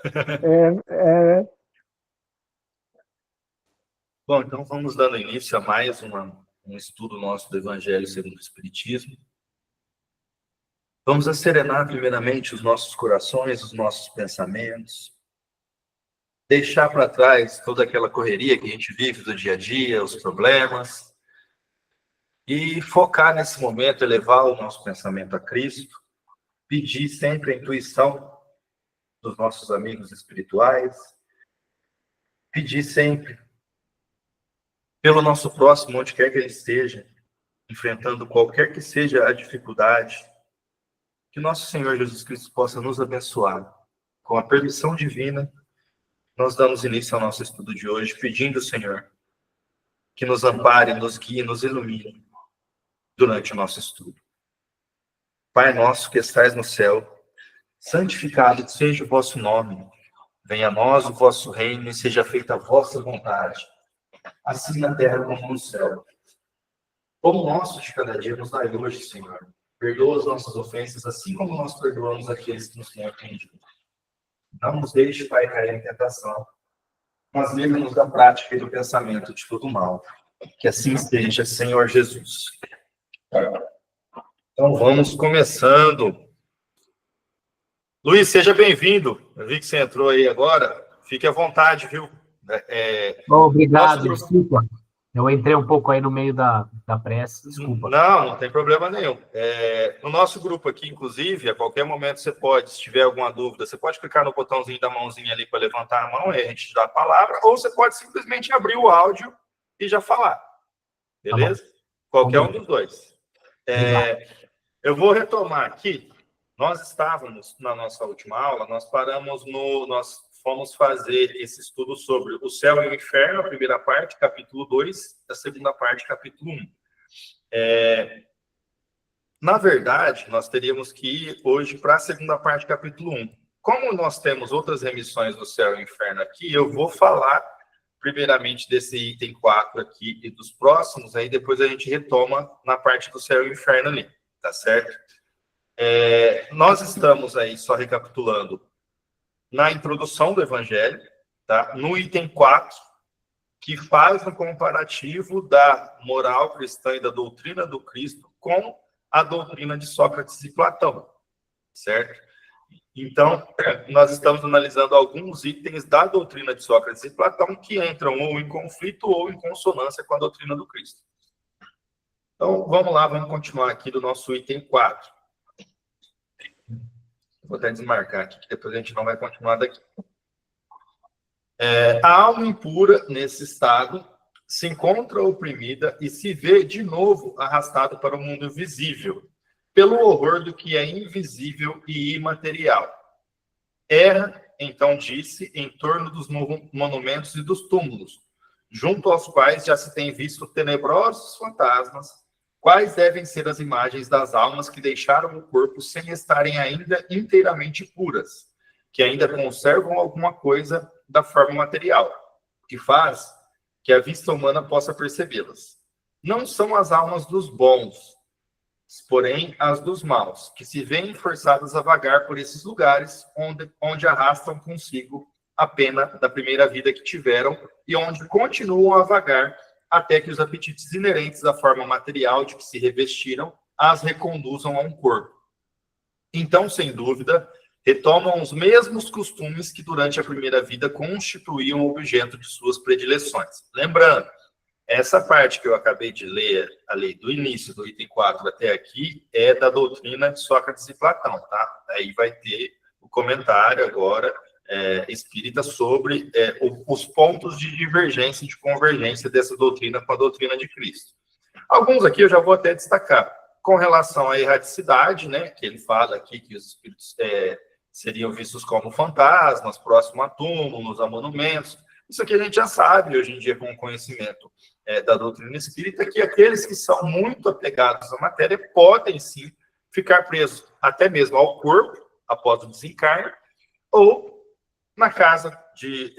É, é, Bom, então vamos dando início a mais um estudo nosso do Evangelho segundo o Espiritismo. Vamos asserenar primeiramente os nossos corações, os nossos pensamentos, deixar para trás toda aquela correria que a gente vive do dia a dia, os problemas, e focar nesse momento, elevar o nosso pensamento a Cristo, pedir sempre a intuição dos nossos amigos espirituais, pedir sempre pelo nosso próximo, onde quer que ele esteja, enfrentando qualquer que seja a dificuldade, que nosso Senhor Jesus Cristo possa nos abençoar. Com a permissão divina, nós damos início ao nosso estudo de hoje, pedindo, Senhor, que nos ampare, nos guie, nos ilumine durante o nosso estudo. Pai nosso que estais no céu, santificado seja o vosso nome. Venha a nós o vosso reino e seja feita a vossa vontade, assim na terra como no céu. Pão nosso de cada dia nos dai hoje, Senhor. Perdoa as nossas ofensas, assim como nós perdoamos aqueles que nos têm ofendido. Não nos deixe, Pai, cair em tentação, mas livra-nos da prática e do pensamento de todo mal. Que assim seja, Senhor Jesus. Então vamos começando. Luiz, seja bem-vindo. Eu vi que você entrou aí agora. Fique à vontade, viu? Obrigado, desculpa. Eu entrei um pouco aí no meio da prece, desculpa. Não tem problema nenhum. No nosso grupo aqui, inclusive, a qualquer momento você pode, se tiver alguma dúvida, você pode clicar no botãozinho da mãozinha ali para levantar a mão e a gente dá a palavra, ou você pode simplesmente abrir o áudio e já falar. Beleza? Tá, qualquer um dos dois. Eu vou retomar aqui. Nós estávamos, na nossa última aula, nós fomos fazer esse estudo sobre o céu e o inferno, a primeira parte, capítulo 2, a segunda parte, capítulo 1. Na verdade, nós teríamos que ir hoje para a segunda parte, capítulo 1. Como nós temos outras remissões do céu e inferno aqui, eu vou falar primeiramente desse item 4 aqui e dos próximos, aí depois a gente retoma na parte do céu e inferno ali, tá certo? Nós estamos aí, só recapitulando, na introdução do Evangelho, tá? No item 4, que faz um comparativo da moral cristã e da doutrina do Cristo com a doutrina de Sócrates e Platão, certo? Então, nós estamos analisando alguns itens da doutrina de Sócrates e Platão que entram ou em conflito ou em consonância com a doutrina do Cristo. Então, vamos lá, vamos continuar aqui do nosso item 4. Vou até desmarcar aqui, que depois a gente não vai continuar daqui. A alma impura, nesse estado, se encontra oprimida e se vê de novo arrastado para o mundo visível, pelo horror do que é invisível e imaterial. Erra, então disse, em torno dos monumentos e dos túmulos, junto aos quais já se tem visto tenebrosos fantasmas, quais devem ser as imagens das almas que deixaram o corpo sem estarem ainda inteiramente puras, que ainda conservam alguma coisa da forma material, que faz que a vista humana possa percebê-las. Não são as almas dos bons, porém as dos maus, que se veem forçadas a vagar por esses lugares onde arrastam consigo a pena da primeira vida que tiveram e onde continuam a vagar até que os apetites inerentes à forma material de que se revestiram as reconduzam a um corpo. Então, sem dúvida, retomam os mesmos costumes que durante a primeira vida constituíam o objeto de suas predileções. Lembrando, essa parte que eu acabei de ler, ali do início do item 4 até aqui, é da doutrina de Sócrates e Platão, tá? Aí vai ter o comentário agora espírita sobre os pontos de divergência e de convergência dessa doutrina com a doutrina de Cristo. Alguns aqui eu já vou até destacar. Com relação à erraticidade, né, que ele fala aqui que os espíritos seriam vistos como fantasmas, próximo a túmulos, a monumentos. Isso aqui a gente já sabe hoje em dia com o conhecimento da doutrina espírita, que aqueles que são muito apegados à matéria podem sim ficar presos até mesmo ao corpo após o desencarne, ou na casa de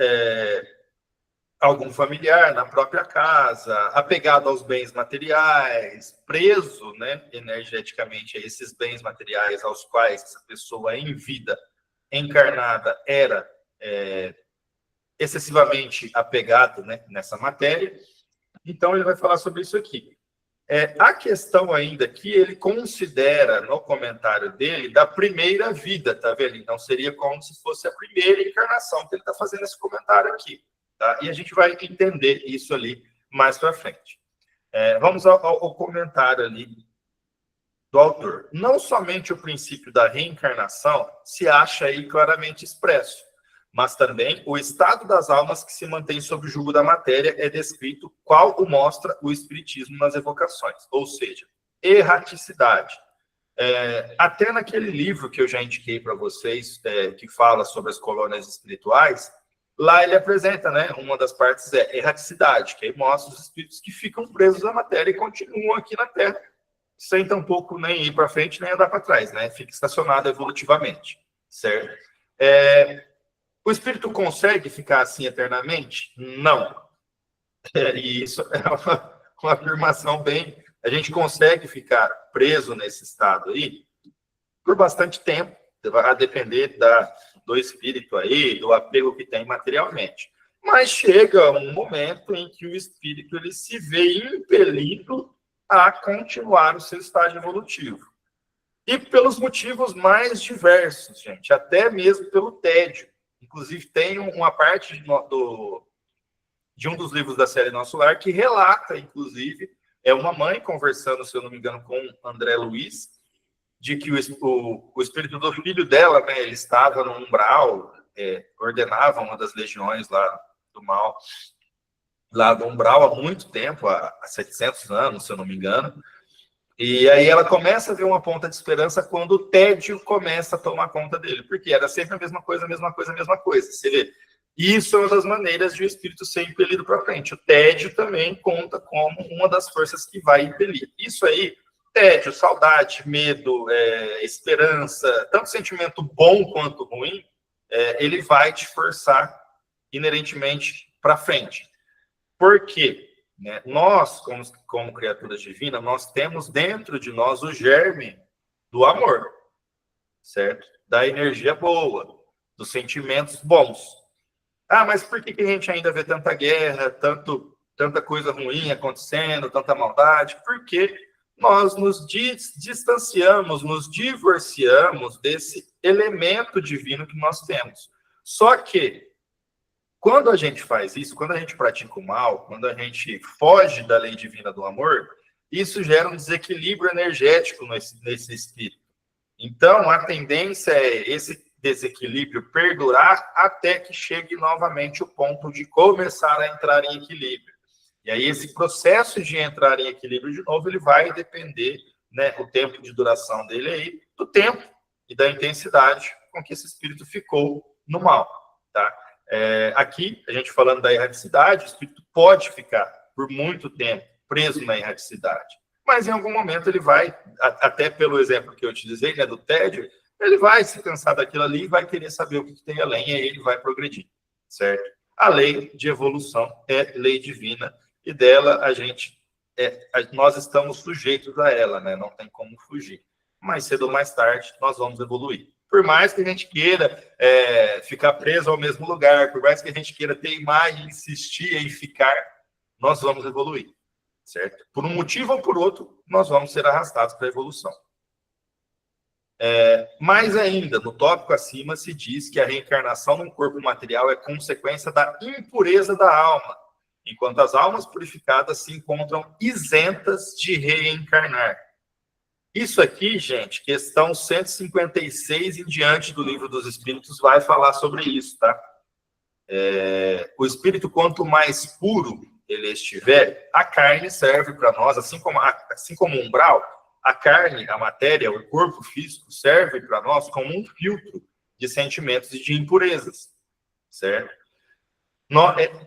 algum familiar, na própria casa, apegado aos bens materiais, preso, né, energeticamente a esses bens materiais aos quais essa pessoa em vida encarnada era excessivamente apegado, né, nessa matéria. Então, ele vai falar sobre isso aqui. A questão ainda que ele considera no comentário dele da primeira vida, tá vendo? Então, seria como se fosse a primeira encarnação que ele está fazendo esse comentário aqui, tá? E a gente vai entender isso ali mais para frente. Vamos ao comentário ali do autor. Não somente o princípio da reencarnação se acha aí claramente expresso, mas também o estado das almas que se mantém sob o jugo da matéria é descrito, qual o mostra o Espiritismo nas evocações, ou seja, erraticidade. Até naquele livro que eu já indiquei para vocês, que fala sobre as colônias espirituais, lá ele apresenta, né, uma das partes é erraticidade, que aí mostra os espíritos que ficam presos à matéria e continuam aqui na Terra, sem tampouco nem ir para frente, nem andar para trás, né? Fica estacionado evolutivamente, certo? O espírito consegue ficar assim eternamente? Não. E isso é uma afirmação bem... A gente consegue ficar preso nesse estado aí por bastante tempo, vai depender do espírito aí, do apego que tem materialmente. Mas chega um momento em que o espírito ele se vê impelido a continuar o seu estágio evolutivo. E pelos motivos mais diversos, gente, até mesmo pelo tédio. Inclusive, tem uma parte de um dos livros da série Nosso Lar que relata, inclusive, uma mãe conversando, se eu não me engano, com André Luiz, de que o espírito do filho dela, né, ele estava no umbral, ordenava uma das legiões lá do mal, lá do umbral há muito tempo, há 700 anos, se eu não me engano. E aí ela começa a ver uma ponta de esperança quando o tédio começa a tomar conta dele, porque era sempre a mesma coisa, a mesma coisa, a mesma coisa. Você vê? Isso é uma das maneiras de o espírito ser impelido para frente. O tédio também conta como uma das forças que vai impelir. Isso aí, tédio, saudade, medo, esperança, tanto sentimento bom quanto ruim, ele vai te forçar inerentemente para frente. Por quê? Né? Nós, como criaturas divinas, nós temos dentro de nós o germe do amor, certo? Da energia boa, dos sentimentos bons. Mas por que a gente ainda vê tanta guerra, tanta coisa ruim acontecendo, tanta maldade? Porque nós nos distanciamos, nos divorciamos desse elemento divino que nós temos. Só que, quando a gente faz isso, quando a gente pratica o mal, quando a gente foge da lei divina do amor, isso gera um desequilíbrio energético nesse espírito. Então, a tendência é esse desequilíbrio perdurar até que chegue novamente o ponto de começar a entrar em equilíbrio. E aí, esse processo de entrar em equilíbrio de novo, ele vai depender, né, o tempo de duração dele aí, do tempo e da intensidade com que esse espírito ficou no mal, tá? Aqui, a gente falando da erraticidade, o espírito pode ficar por muito tempo preso na erraticidade, mas em algum momento ele vai, até pelo exemplo que eu te dizei, né, do tédio, ele vai se cansar daquilo ali e vai querer saber o que tem além, e aí ele vai progredir, certo? A lei de evolução é lei divina, e dela nós estamos sujeitos a ela, né? Não tem como fugir. Mais cedo ou mais tarde, nós vamos evoluir. Por mais que a gente queira ficar preso ao mesmo lugar, por mais que a gente queira teimar e insistir em ficar, nós vamos evoluir, certo? Por um motivo ou por outro, nós vamos ser arrastados para a evolução. Mais ainda, no tópico acima, se diz que a reencarnação num corpo material é consequência da impureza da alma, enquanto as almas purificadas se encontram isentas de reencarnar. Isso aqui, gente, questão 156 em diante do Livro dos Espíritos vai falar sobre isso, tá? O espírito, quanto mais puro ele estiver, a carne serve para nós, assim como o umbral, a carne, a matéria, o corpo físico serve para nós como um filtro de sentimentos e de impurezas, certo?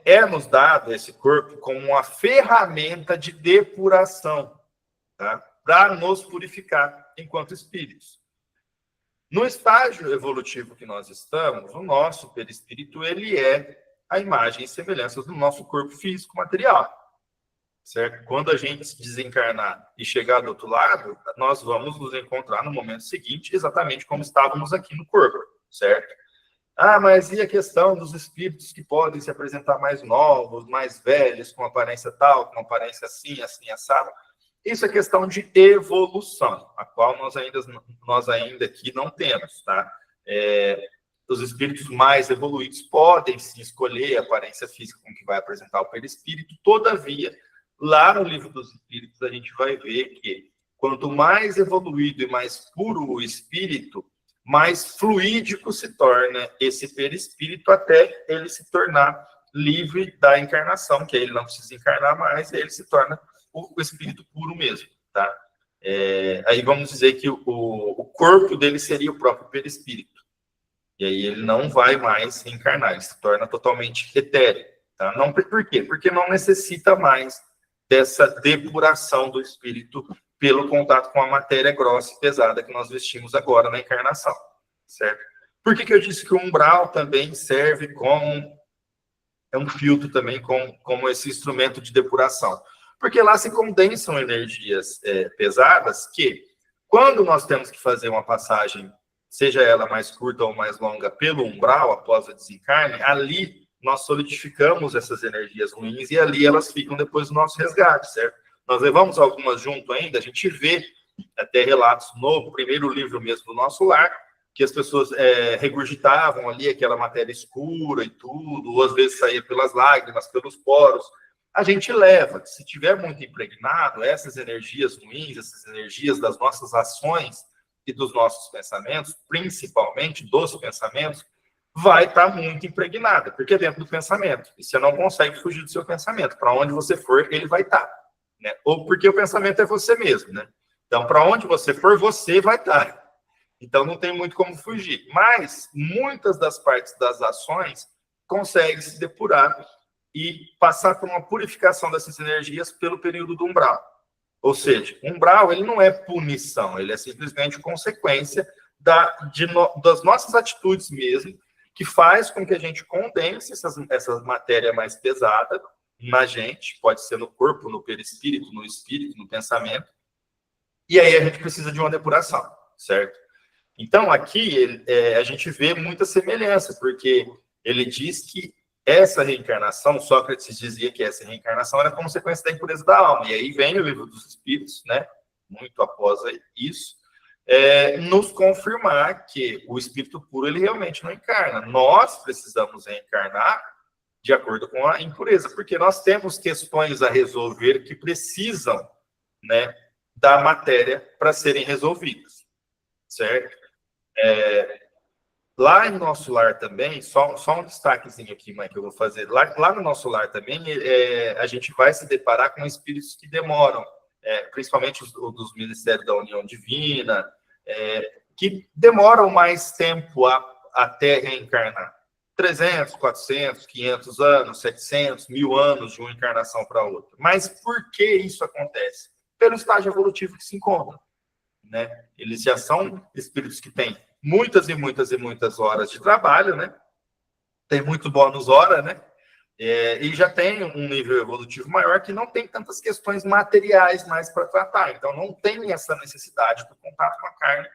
É-nos dado esse corpo como uma ferramenta de depuração, tá? Para nos purificar enquanto espíritos. No estágio evolutivo que nós estamos, o nosso perispírito, ele é a imagem e semelhança do nosso corpo físico material, certo? Quando a gente se desencarnar e chegar do outro lado, nós vamos nos encontrar no momento seguinte exatamente como estávamos aqui no corpo, certo? Ah, mas e a questão dos espíritos que podem se apresentar mais novos, mais velhos, com aparência tal, com aparência assim, assim, assado? Isso é questão de evolução, a qual nós ainda aqui não temos, tá? Os espíritos mais evoluídos podem sim escolher a aparência física com que vai apresentar o perispírito, todavia, lá no livro dos espíritos, a gente vai ver que quanto mais evoluído e mais puro o espírito, mais fluídico se torna esse perispírito até ele se tornar livre da encarnação, que aí ele não precisa encarnar mais, aí ele se torna o espírito puro mesmo, tá? Aí vamos dizer que o corpo dele seria o próprio perispírito. E aí ele não vai mais reencarnar, ele se torna totalmente etéreo, tá? Não, por quê? Porque não necessita mais dessa depuração do espírito pelo contato com a matéria grossa e pesada que nós vestimos agora na encarnação, certo? Por que eu disse que o umbral também serve como um filtro também, como esse instrumento de depuração? Porque lá se condensam energias pesadas que, quando nós temos que fazer uma passagem, seja ela mais curta ou mais longa, pelo umbral, após a desencarne, ali nós solidificamos essas energias ruins e ali elas ficam depois do nosso resgate, certo? Nós levamos algumas junto ainda, a gente vê até relatos no primeiro livro mesmo do Nosso Lar, que as pessoas regurgitavam ali aquela matéria escura e tudo, ou às vezes saía pelas lágrimas, pelos poros. A gente leva, se tiver muito impregnado, essas energias ruins, essas energias das nossas ações e dos nossos pensamentos, principalmente dos pensamentos, vai estar muito impregnada, porque é dentro do pensamento. E você não consegue fugir do seu pensamento. Para onde você for, ele vai estar. Né? Ou porque o pensamento é você mesmo, né? Então, para onde você for, você vai estar. Então, não tem muito como fugir. Mas, muitas das partes das ações conseguem se depurar e passar por uma purificação dessas energias pelo período do umbral. Ou seja, o umbral, ele não é punição, ele é simplesmente consequência das nossas atitudes mesmo, que faz com que a gente condense essa matéria mais pesada na gente, pode ser no corpo, no perispírito, no espírito, no pensamento, e aí a gente precisa de uma depuração, certo? Então, aqui a gente vê muita semelhança, porque ele diz que essa reencarnação, Sócrates dizia que essa reencarnação era consequência da impureza da alma, e aí vem o livro dos Espíritos, né, muito após isso, nos confirmar que o espírito puro, ele realmente não encarna. Nós precisamos reencarnar de acordo com a impureza, porque nós temos questões a resolver que precisam, né, da matéria para serem resolvidas, certo? Lá em Nosso Lar também, só um destaquezinho aqui, Mãe, que eu vou fazer. Lá no Nosso Lar também, a gente vai se deparar com espíritos que demoram, principalmente os dos Ministérios da União Divina, que demoram mais tempo até reencarnar. 300, 400, 500 anos, 700, 1000 anos de uma encarnação para outra. Mas por que isso acontece? Pelo estágio evolutivo que se encontra, né? Eles já são espíritos que têm muitas e muitas e muitas horas de trabalho, né? Tem muito bônus hora, né? E já tem um nível evolutivo maior que não tem tantas questões materiais mais para tratar. Então, não tem essa necessidade do contato com a carne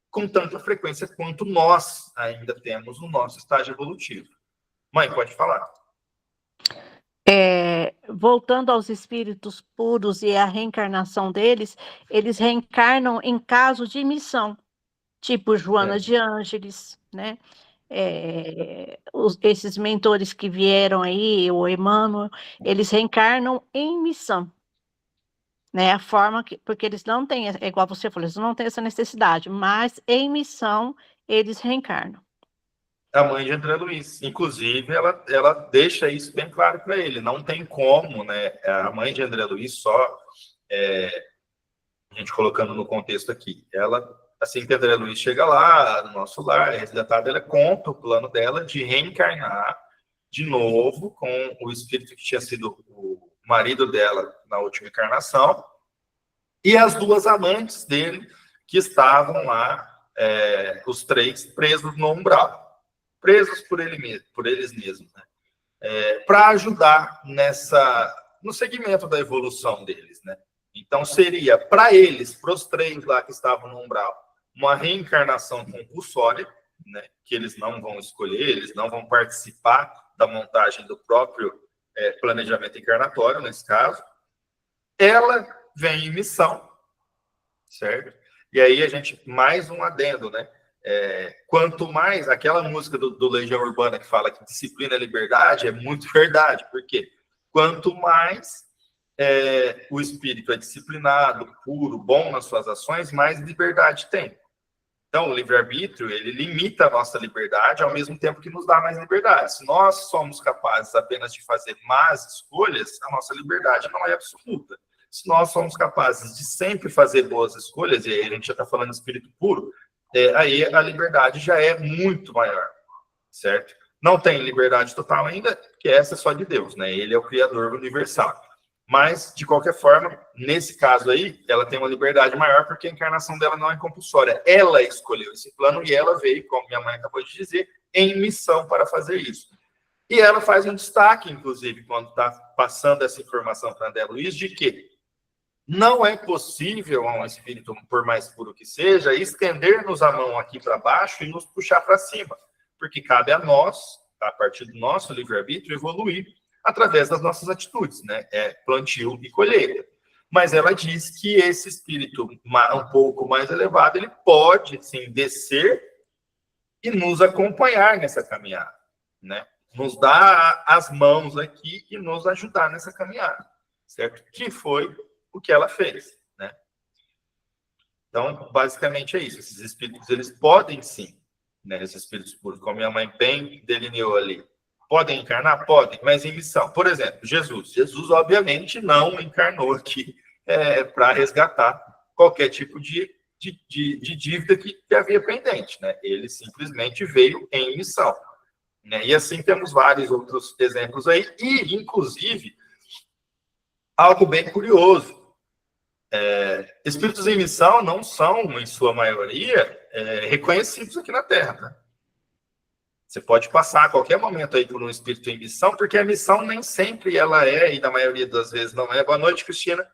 com tanta frequência quanto nós ainda temos no nosso estágio evolutivo. Mãe, pode falar. Voltando aos espíritos puros e a reencarnação deles, eles reencarnam em caso de missão, tipo Joana de Ângeles, né? Esses mentores que vieram aí, o Emmanuel, eles reencarnam em missão, né? A forma que, porque eles não têm, igual você falou, eles não têm essa necessidade, mas em missão eles reencarnam. A mãe de André Luiz, inclusive, ela deixa isso bem claro para ele. Não tem como, né? A mãe de André Luiz, só a gente colocando no contexto aqui, ela, assim que André Luiz chega lá, no Nosso Lar, resgatada, ela conta o plano dela de reencarnar de novo com o espírito que tinha sido o marido dela na última encarnação e as duas amantes dele que estavam lá, os três presos no umbral. Presos por eles mesmos, né? Para ajudar no segmento da evolução deles, né? Então, seria para eles, para os três lá que estavam no umbral, uma reencarnação compulsória, né, que eles não vão escolher, eles não vão participar da montagem do próprio planejamento encarnatório, nesse caso, ela vem em missão, certo? E aí a gente, mais um adendo, né? Quanto mais, aquela música do Legião Urbana que fala que disciplina é liberdade, é muito verdade, porque quanto mais o espírito é disciplinado, puro, bom nas suas ações, mais liberdade tem. Então, o livre-arbítrio, ele limita a nossa liberdade, ao mesmo tempo que nos dá mais liberdade. Se nós somos capazes apenas de fazer más escolhas, a nossa liberdade não é absoluta. Se nós somos capazes de sempre fazer boas escolhas, e aí a gente já está falando de espírito puro, aí a liberdade já é muito maior, certo? Não tem liberdade total ainda, que essa é só de Deus, né? Ele é o Criador universal. Mas, de qualquer forma, nesse caso aí, ela tem uma liberdade maior porque a encarnação dela não é compulsória. Ela escolheu esse plano e ela veio, como minha mãe acabou de dizer, em missão para fazer isso. E ela faz um destaque, inclusive, quando está passando essa informação para André Luiz, de que não é possível a um espírito, por mais puro que seja, estender-nos a mão aqui para baixo e nos puxar para cima. Porque cabe a nós, a partir do nosso livre-arbítrio, evoluir através das nossas atitudes, né? Plantio e colheita. Mas ela diz que esse espírito um pouco mais elevado, ele pode, sim, descer e nos acompanhar nessa caminhada, né? Nos dar as mãos aqui e nos ajudar nessa caminhada, certo? Que foi o que ela fez, né? Então, basicamente é isso. Esses espíritos, eles podem, sim, né? Esses espíritos puros, como minha mãe bem delineou ali, podem encarnar? Podem, mas em missão. Por exemplo, Jesus. Jesus, obviamente, não encarnou aqui para resgatar qualquer tipo de dívida que havia pendente, né? Ele simplesmente veio em missão, né? E assim temos vários outros exemplos aí, e, inclusive, algo bem curioso. Espíritos em missão não são, em sua maioria, reconhecidos aqui na Terra, né? Você pode passar a qualquer momento aí por um espírito em missão, porque a missão nem sempre ela e na maioria das vezes não é. Boa noite, Cristina.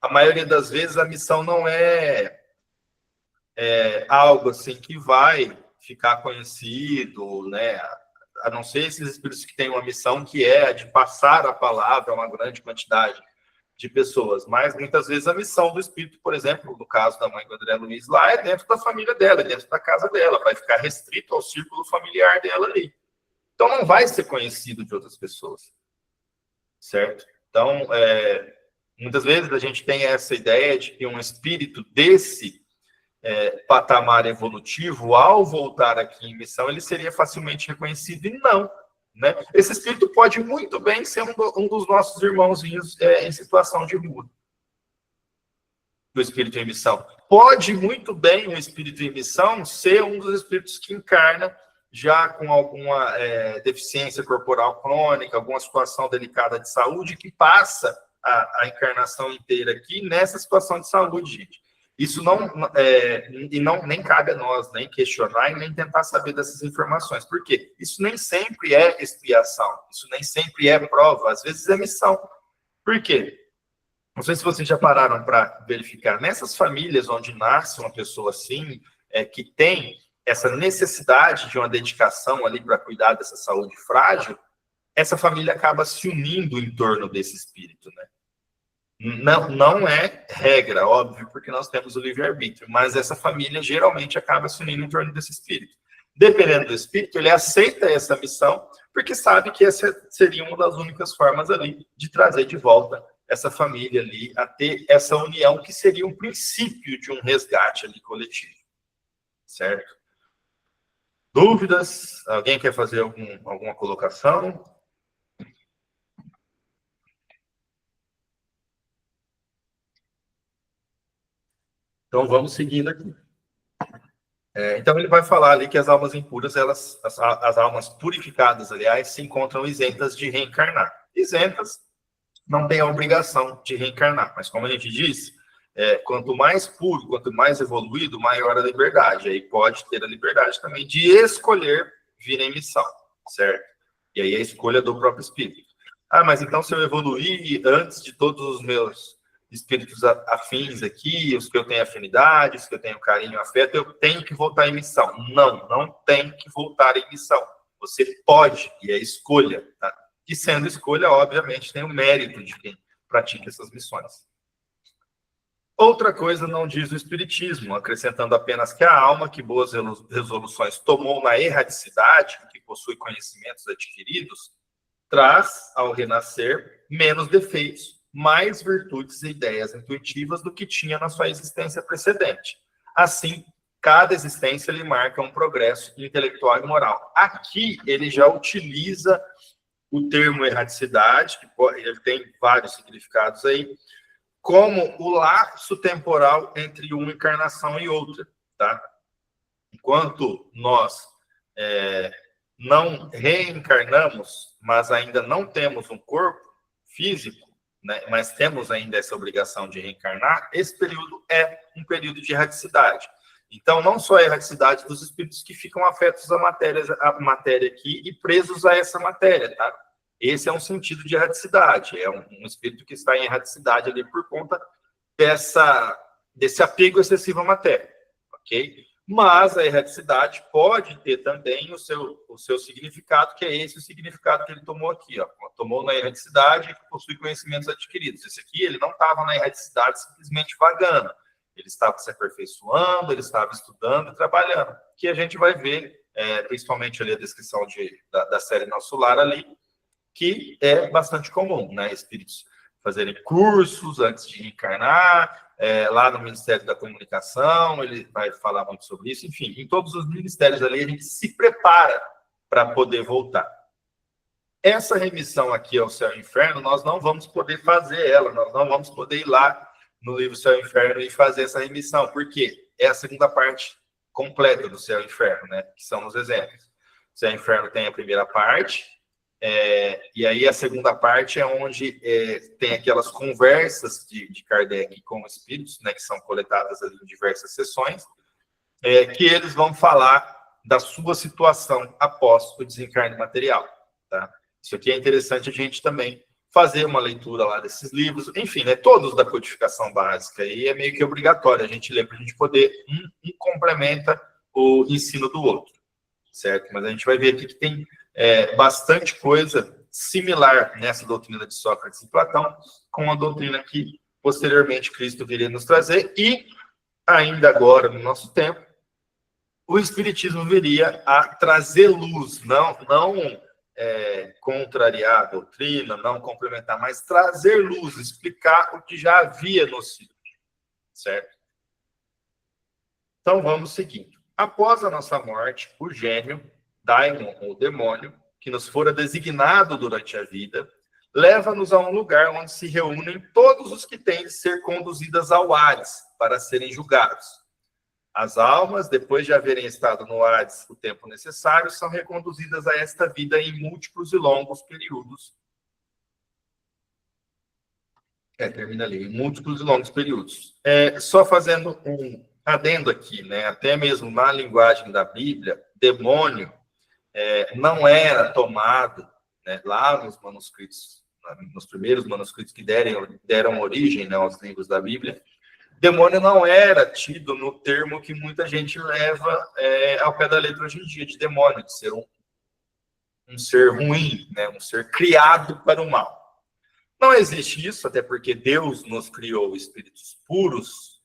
A maioria das vezes a missão não é algo assim que vai ficar conhecido, né? A não ser esses espíritos que têm uma missão que é a de passar a palavra a uma grande quantidade de pessoas. Mas muitas vezes a missão do espírito, por exemplo, no caso da mãe do André Luiz, lá é dentro da família dela, é dentro da casa dela, vai ficar restrito ao círculo familiar dela ali. Então não vai ser conhecido de outras pessoas, certo? Então, muitas vezes a gente tem essa ideia de que um espírito desse patamar evolutivo, ao voltar aqui em missão, ele seria facilmente reconhecido, e não, né? Esse espírito pode muito bem ser um dos nossos irmãozinhos em situação de rua. O espírito em missão. Pode muito bem o espírito em missão ser um dos espíritos que encarna já com alguma deficiência corporal crônica, alguma situação delicada de saúde, que passa a encarnação inteira aqui nessa situação de saúde, gente. Isso nem cabe a nós nem questionar e nem tentar saber dessas informações. Por quê? Isso nem sempre é expiação, isso nem sempre é prova, às vezes é missão. Por quê? Não sei se vocês já pararam para verificar. Nessas famílias onde nasce uma pessoa assim, que tem essa necessidade de uma dedicação ali para cuidar dessa saúde frágil, essa família acaba se unindo em torno desse espírito, né? Não é regra, óbvio, porque nós temos o livre-arbítrio, mas essa família geralmente acaba se unindo em torno desse espírito. Dependendo do espírito, ele aceita essa missão, porque sabe que essa seria uma das únicas formas ali de trazer de volta essa família ali a ter essa união, que seria um princípio de um resgate ali coletivo. Certo? Dúvidas? Alguém quer fazer alguma colocação? Então, vamos seguindo aqui. Então, ele vai falar ali que as almas impuras, as almas purificadas, aliás, se encontram isentas de reencarnar. Isentas, não têm a obrigação de reencarnar. Mas, como a gente disse, quanto mais puro, quanto mais evoluído, maior a liberdade. Aí pode ter a liberdade também de escolher vir em missão, certo? E aí a escolha do próprio espírito. Ah, mas então se eu evoluir antes de todos os meus espíritos afins aqui, os que eu tenho afinidade, os que eu tenho carinho, afeto, eu tenho que voltar em missão. Não tem que voltar em missão. Você pode, e é escolha, tá? E sendo escolha, obviamente, tem o mérito de quem pratica essas missões. Outra coisa não diz o Espiritismo, acrescentando apenas que a alma que boas resoluções tomou na erradicidade, que possui conhecimentos adquiridos, traz, ao renascer, menos defeitos, mais virtudes e ideias intuitivas do que tinha na sua existência precedente. Assim, cada existência lhe marca um progresso intelectual e moral. Aqui, ele já utiliza o termo erradicidade, que ele tem vários significados aí, como o lapso temporal entre uma encarnação e outra, tá? Enquanto nós não reencarnamos, mas ainda não temos um corpo físico, né, mas temos ainda essa obrigação de reencarnar, esse período é um período de erradicidade. Então, não só a erradicidade dos espíritos que ficam afetos à matéria aqui e presos a essa matéria, tá? Esse é um sentido de erradicidade, é um espírito que está em erradicidade ali por conta desse apego excessivo à matéria, ok? Mas a erradicidade pode ter também o seu significado, que é esse o significado que ele tomou aqui, ó. Tomou na erradicidade e possui conhecimentos adquiridos. Esse aqui, ele não estava na erradicidade simplesmente vagando, ele estava se aperfeiçoando, ele estava estudando e trabalhando, que a gente vai ver, principalmente ali a descrição da série Nosso Lar ali, que é bastante comum, né? Espíritos fazerem cursos antes de reencarnar, lá no Ministério da Comunicação, ele vai falar muito sobre isso, enfim, em todos os ministérios ali a gente se prepara para poder voltar. Essa remissão aqui ao céu e inferno, nós não vamos poder fazer ela, nós não vamos poder ir lá no livro Céu e Inferno e fazer essa remissão, porque é a segunda parte completa do céu e inferno, né? Que são os exemplos. O céu e inferno tem a primeira parte, e aí a segunda parte é onde tem aquelas conversas de Kardec com espíritos, né, que são coletadas ali em diversas sessões, que eles vão falar da sua situação após o desencarne material, tá? Isso aqui é interessante a gente também fazer uma leitura lá desses livros, enfim, né, todos da codificação básica, e é meio que obrigatório a gente ler para a gente poder, um complementa o ensino do outro, certo? Mas a gente vai ver aqui que tem bastante coisa similar nessa doutrina de Sócrates e Platão, com a doutrina que posteriormente Cristo viria nos trazer, e ainda agora, no nosso tempo, o Espiritismo viria a trazer luz, não contrariar a doutrina, não complementar, mas trazer luz, explicar o que já havia no ciclo, certo? Então, vamos seguindo. Após a nossa morte, o gênio, daimon ou demônio, que nos fora designado durante a vida, leva-nos a um lugar onde se reúnem todos os que têm de ser conduzidas ao Hades para serem julgados. As almas, depois de haverem estado no Hades o tempo necessário, são reconduzidas a esta vida em múltiplos e longos períodos. Termina ali, em múltiplos e longos períodos. Só fazendo um adendo aqui, né? Até mesmo na linguagem da Bíblia, demônio não era tomado, né, lá nos manuscritos, nos primeiros manuscritos que deram origem, né, aos livros da Bíblia. Demônio não era tido no termo que muita gente leva ao pé da letra hoje em dia, de demônio, de ser um ser ruim, né? Um ser criado para o mal. Não existe isso, até porque Deus nos criou espíritos puros,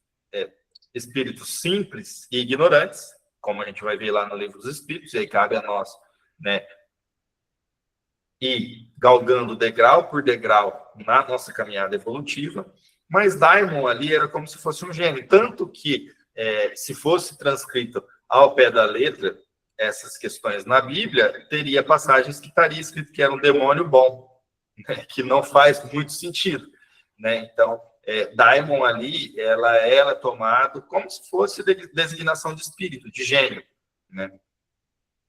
espíritos simples e ignorantes, como a gente vai ver lá no livro dos Espíritos, e aí cabe a nós, né, ir galgando degrau por degrau na nossa caminhada evolutiva. Mas daimon ali era como se fosse um gênio, tanto que se fosse transcrito ao pé da letra essas questões na Bíblia, teria passagens que estaria escrito que era um demônio bom, né, que não faz muito sentido, né? Então, daimon ali, ela era tomado como se fosse designação de espírito, de gênio, né?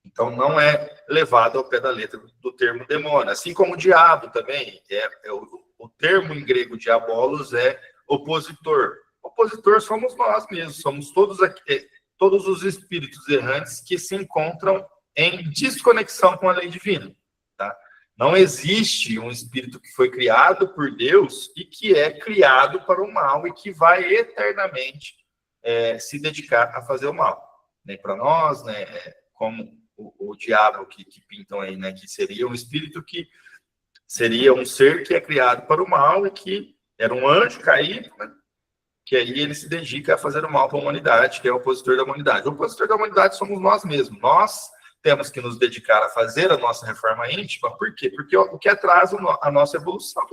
Então, não é levado ao pé da letra do termo demônio, assim como o diabo também, o termo em grego diabolos é opositor. Opositor somos nós mesmos, somos todos os espíritos errantes que se encontram em desconexão com a lei divina, tá? Não existe um espírito que foi criado por Deus e que é criado para o mal e que vai eternamente se dedicar a fazer o mal. Nem para nós, né? Como o diabo que pintam aí, né? Que seria um espírito que seria um ser que é criado para o mal e que era um anjo caído, né? Que aí ele se dedica a fazer o mal para a humanidade, que é o opositor da humanidade. O opositor da humanidade somos nós mesmos. Nós temos que nos dedicar a fazer a nossa reforma íntima. Por quê? Porque o que atrasa a nossa evolução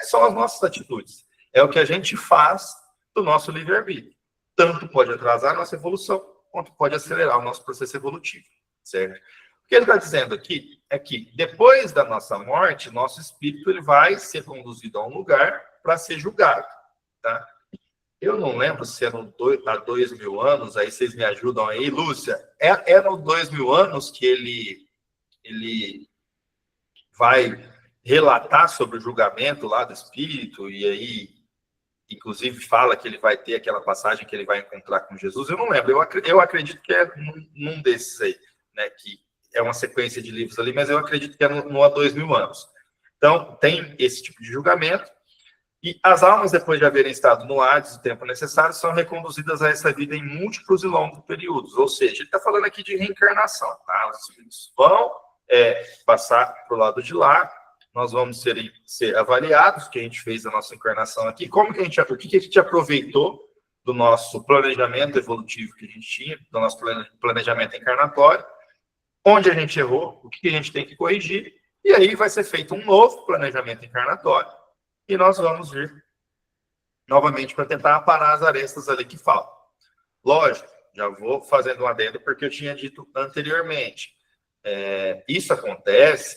são as nossas atitudes. É o que a gente faz do nosso livre-arbítrio. Tanto pode atrasar a nossa evolução, quanto pode acelerar o nosso processo evolutivo. Certo? O que ele está dizendo aqui é que, depois da nossa morte, nosso espírito ele vai ser conduzido a um lugar para ser julgado. Tá? Eu não lembro se é há 2.000 anos, aí vocês me ajudam aí, Lúcia. É no 2.000 anos que ele vai relatar sobre o julgamento lá do espírito, e aí, inclusive, fala que ele vai ter aquela passagem que ele vai encontrar com Jesus. Eu não lembro, eu acredito que é num desses aí, né, que é uma sequência de livros ali, mas eu acredito que é no há 2.000 anos. Então, tem esse tipo de julgamento. E as almas, depois de haverem estado no Hades o tempo necessário, são reconduzidas a essa vida em múltiplos e longos períodos. Ou seja, ele está falando aqui de reencarnação. Tá? Os espíritos vão passar para o lado de lá, nós vamos ser avaliados, que a gente fez a nossa encarnação aqui, o que a gente aproveitou do nosso planejamento evolutivo que a gente tinha, do nosso planejamento encarnatório, onde a gente errou, o que a gente tem que corrigir, e aí vai ser feito um novo planejamento encarnatório. E nós vamos vir novamente para tentar aparar as arestas ali que faltam. Lógico, já vou fazendo um adendo porque eu tinha dito anteriormente. Isso acontece,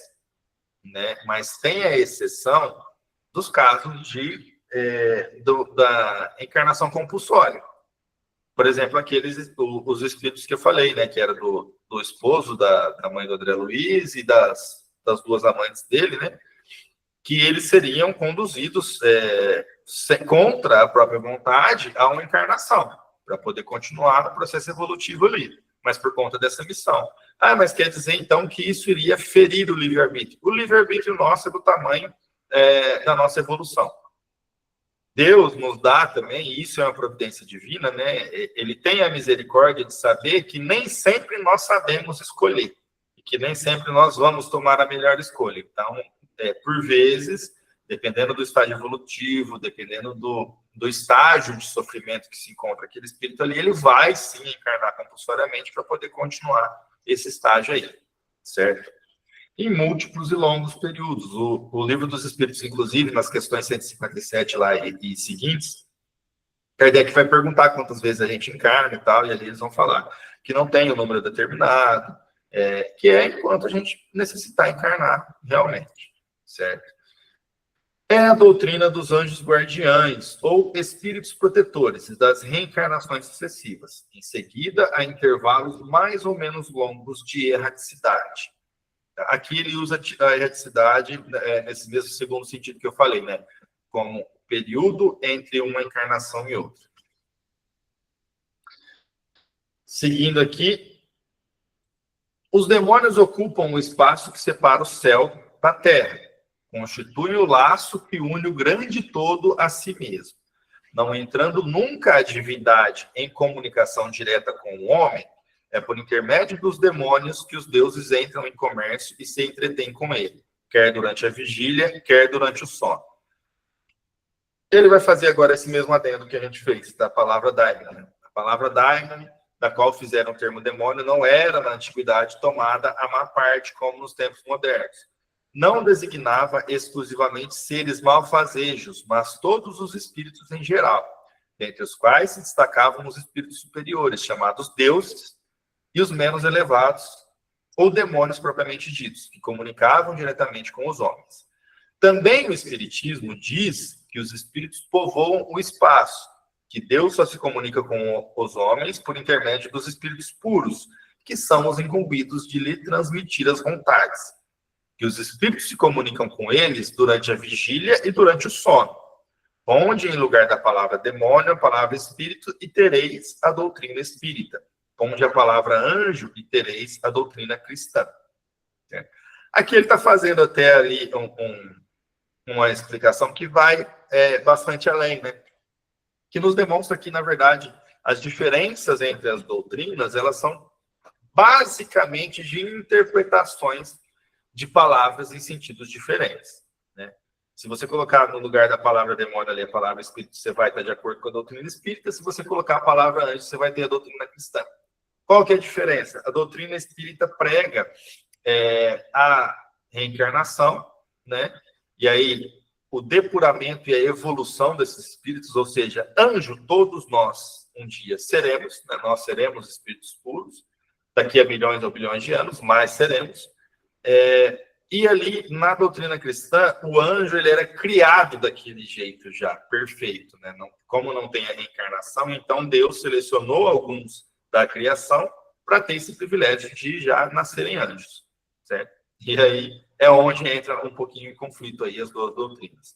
né, mas tem a exceção dos casos da encarnação compulsória. Por exemplo, os espíritos que eu falei, né, que era do esposo da mãe do André Luiz e das duas amantes dele, né? Que eles seriam conduzidos contra a própria vontade a uma encarnação, para poder continuar no processo evolutivo ali, mas por conta dessa missão. Mas quer dizer, então, que isso iria ferir o livre-arbítrio. O livre-arbítrio nosso é do tamanho da nossa evolução. Deus nos dá também, e isso é uma providência divina, né? Ele tem a misericórdia de saber que nem sempre nós sabemos escolher, e que nem sempre nós vamos tomar a melhor escolha. Então, por vezes, dependendo do estágio evolutivo, dependendo do estágio de sofrimento que se encontra aquele espírito ali, ele vai sim encarnar compulsoriamente para poder continuar esse estágio aí, certo? Em múltiplos e longos períodos. O Livro dos Espíritos, inclusive, nas questões 157 lá e seguintes, Kardec vai perguntar quantas vezes a gente encarna e tal, e ali eles vão falar que não tem um número determinado, que é enquanto a gente necessitar encarnar realmente. Certo? É a doutrina dos anjos guardiães, ou espíritos protetores, das reencarnações sucessivas, em seguida a intervalos mais ou menos longos de erraticidade. Aqui ele usa a erraticidade nesse mesmo segundo sentido que eu falei, né? Como período entre uma encarnação e outra. Seguindo aqui, os demônios ocupam o espaço que separa o céu da terra. Constitui o laço que une o grande todo a si mesmo. Não entrando nunca a divindade em comunicação direta com o homem, é por intermédio dos demônios que os deuses entram em comércio e se entretêm com ele, quer durante a vigília, quer durante o sono. Ele vai fazer agora esse mesmo adendo que a gente fez, da palavra daimon. A palavra daimon, da qual fizeram o termo demônio, não era, na antiguidade, tomada a má parte, como nos tempos modernos. Não designava exclusivamente seres malfazejos, mas todos os espíritos em geral, dentre os quais se destacavam os espíritos superiores, chamados deuses, e os menos elevados, ou demônios propriamente ditos, que comunicavam diretamente com os homens. Também o Espiritismo diz que os espíritos povoam o espaço, que Deus só se comunica com os homens por intermédio dos espíritos puros, que são os incumbidos de lhe transmitir as vontades. Que os espíritos se comunicam com eles durante a vigília e durante o sono, onde, em lugar da palavra demônio, a palavra espírito, e tereis a doutrina espírita, onde a palavra anjo, e tereis a doutrina cristã. Aqui ele está fazendo até ali uma explicação que vai bastante além, né? Que nos demonstra que, na verdade, as diferenças entre as doutrinas, elas são basicamente de interpretações de palavras em sentidos diferentes, né? Se você colocar no lugar da palavra demônio ali a palavra espírito, você vai estar de acordo com a doutrina espírita. Se você colocar a palavra anjo, você vai ter a doutrina cristã. Qual que é a diferença? A doutrina espírita prega a reencarnação, né? E aí o depuramento e a evolução desses espíritos, ou seja, anjo, todos nós um dia seremos, né? Nós seremos espíritos puros, daqui a milhões ou bilhões de anos, mas seremos. E ali, na doutrina cristã, o anjo ele era criado daquele jeito já, perfeito, né? Não, como não tem a reencarnação, então Deus selecionou alguns da criação para ter esse privilégio de já nascerem anjos, certo? E aí é onde entra um pouquinho em conflito aí as duas doutrinas.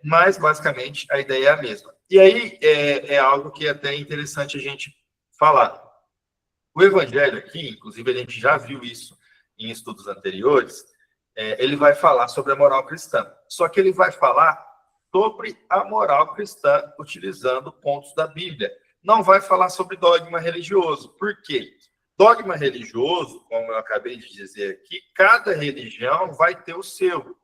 Mas, basicamente, a ideia é a mesma. E aí é algo que é até interessante a gente falar. O evangelho aqui, inclusive, a gente já viu isso em estudos anteriores, ele vai falar sobre a moral cristã. Só que ele vai falar sobre a moral cristã utilizando pontos da Bíblia. Não vai falar sobre dogma religioso. Por quê? Dogma religioso, como eu acabei de dizer aqui, cada religião vai ter o seu.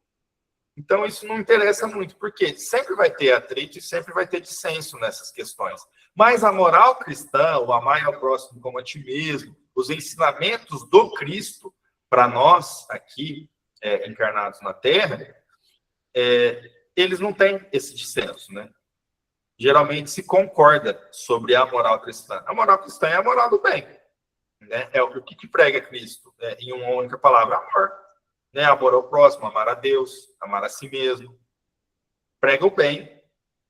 Então, isso não interessa muito, porque sempre vai ter atrito e sempre vai ter dissenso nessas questões. Mas a moral cristã, o amar ao próximo como a ti mesmo, os ensinamentos do Cristo, para nós aqui, encarnados na Terra, eles não têm esse dissenso, né? Geralmente se concorda sobre a moral cristã. A moral cristã é a moral do bem, né? É o que prega Cristo, em uma única palavra, amor. Né? Amor ao próximo, amar a Deus, amar a si mesmo. Prega o bem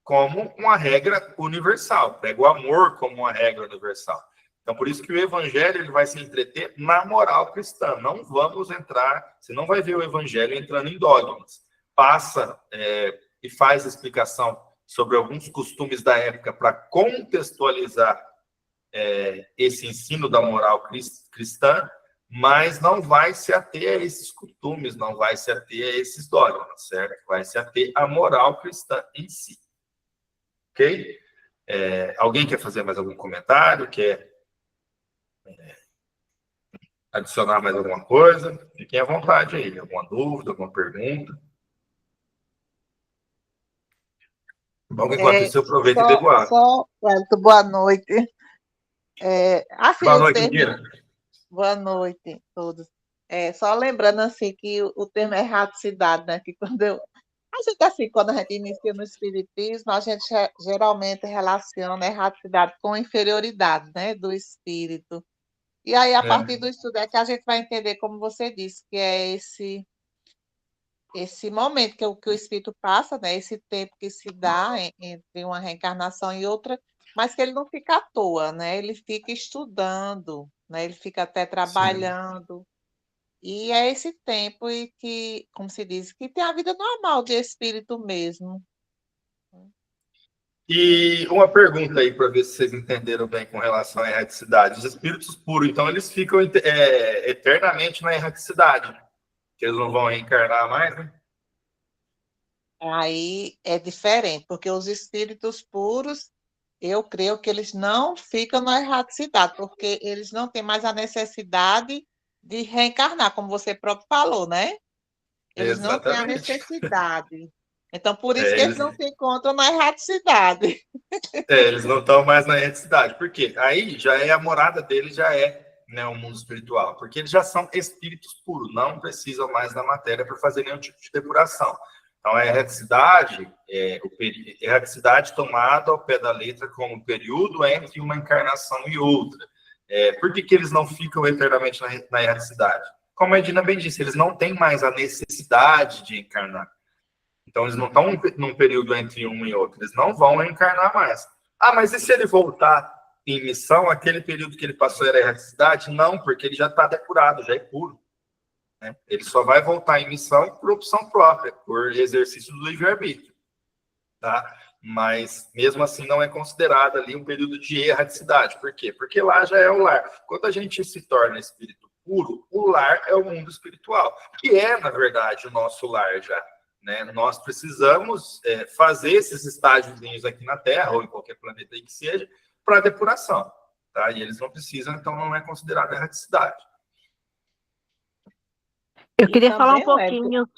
como uma regra universal. Prega o amor como uma regra universal. Então, por isso que o evangelho ele vai se entreter na moral cristã. Não vamos entrar, você não vai ver o evangelho entrando em dogmas. Passa e faz explicação sobre alguns costumes da época para contextualizar esse ensino da moral cristã, mas não vai se ater a esses costumes, não vai se ater a esses dogmas, certo? Vai se ater à moral cristã em si. Ok? Alguém quer fazer mais algum comentário? Quer adicionar mais alguma coisa? Fiquem à vontade aí. Alguma dúvida, alguma pergunta? Bom, enquanto isso, eu aproveito e bebo água. Boa noite. Assim, Boa noite, Indira. Boa noite a todos. Só lembrando assim que o termo erraticidade, né? Que quando a gente inicia no espiritismo, a gente geralmente relaciona a erraticidade com inferioridade, né? Do espírito. E aí, a partir do estudo é que a gente vai entender, como você disse, que é esse momento que o espírito passa, né? Esse tempo que se dá entre uma reencarnação e outra, mas que ele não fica à toa, né? Ele fica estudando, né? Ele fica até trabalhando. Sim. E é esse tempo e que, como se diz, que tem a vida normal de espírito mesmo. E uma pergunta aí para ver se vocês entenderam bem com relação à erraticidade. Os espíritos puros, então, eles ficam eternamente na erraticidade, que eles não vão reencarnar mais, né? Aí é diferente, porque os espíritos puros, eu creio que eles não ficam na erraticidade, porque eles não têm mais a necessidade de reencarnar, como você próprio falou, né? Eles não têm a necessidade. Então, por isso que eles não se encontram na erraticidade. Eles não estão mais na erraticidade. Por quê? Aí já a morada deles, já né, o mundo espiritual. Porque eles já são espíritos puros, não precisam mais da matéria para fazer nenhum tipo de depuração. Então, a erraticidade, erraticidade tomada ao pé da letra como período entre uma encarnação e outra. Por que eles não ficam eternamente na erraticidade? Como a Edina bem disse, eles não têm mais a necessidade de encarnar. Então, eles não estão num período entre um e outro. Eles não vão reencarnar mais. Mas e se ele voltar em missão, aquele período que ele passou era erraticidade? Não, porque ele já está depurado, já é puro. Né? Ele só vai voltar em missão por opção própria, por exercício do livre-arbítrio. Tá? Mas, mesmo assim, não é considerado ali um período de erraticidade. Por quê? Porque lá já é o lar. Quando a gente se torna espírito puro. O lar é o mundo espiritual, que é, na verdade, o nosso lar já. Né? Nós precisamos fazer esses estágios aqui na Terra, ou em qualquer planeta aí que seja, para depuração. Tá? E eles não precisam, então não é considerado erraticidade. Eu E queria falar um também, pouquinho.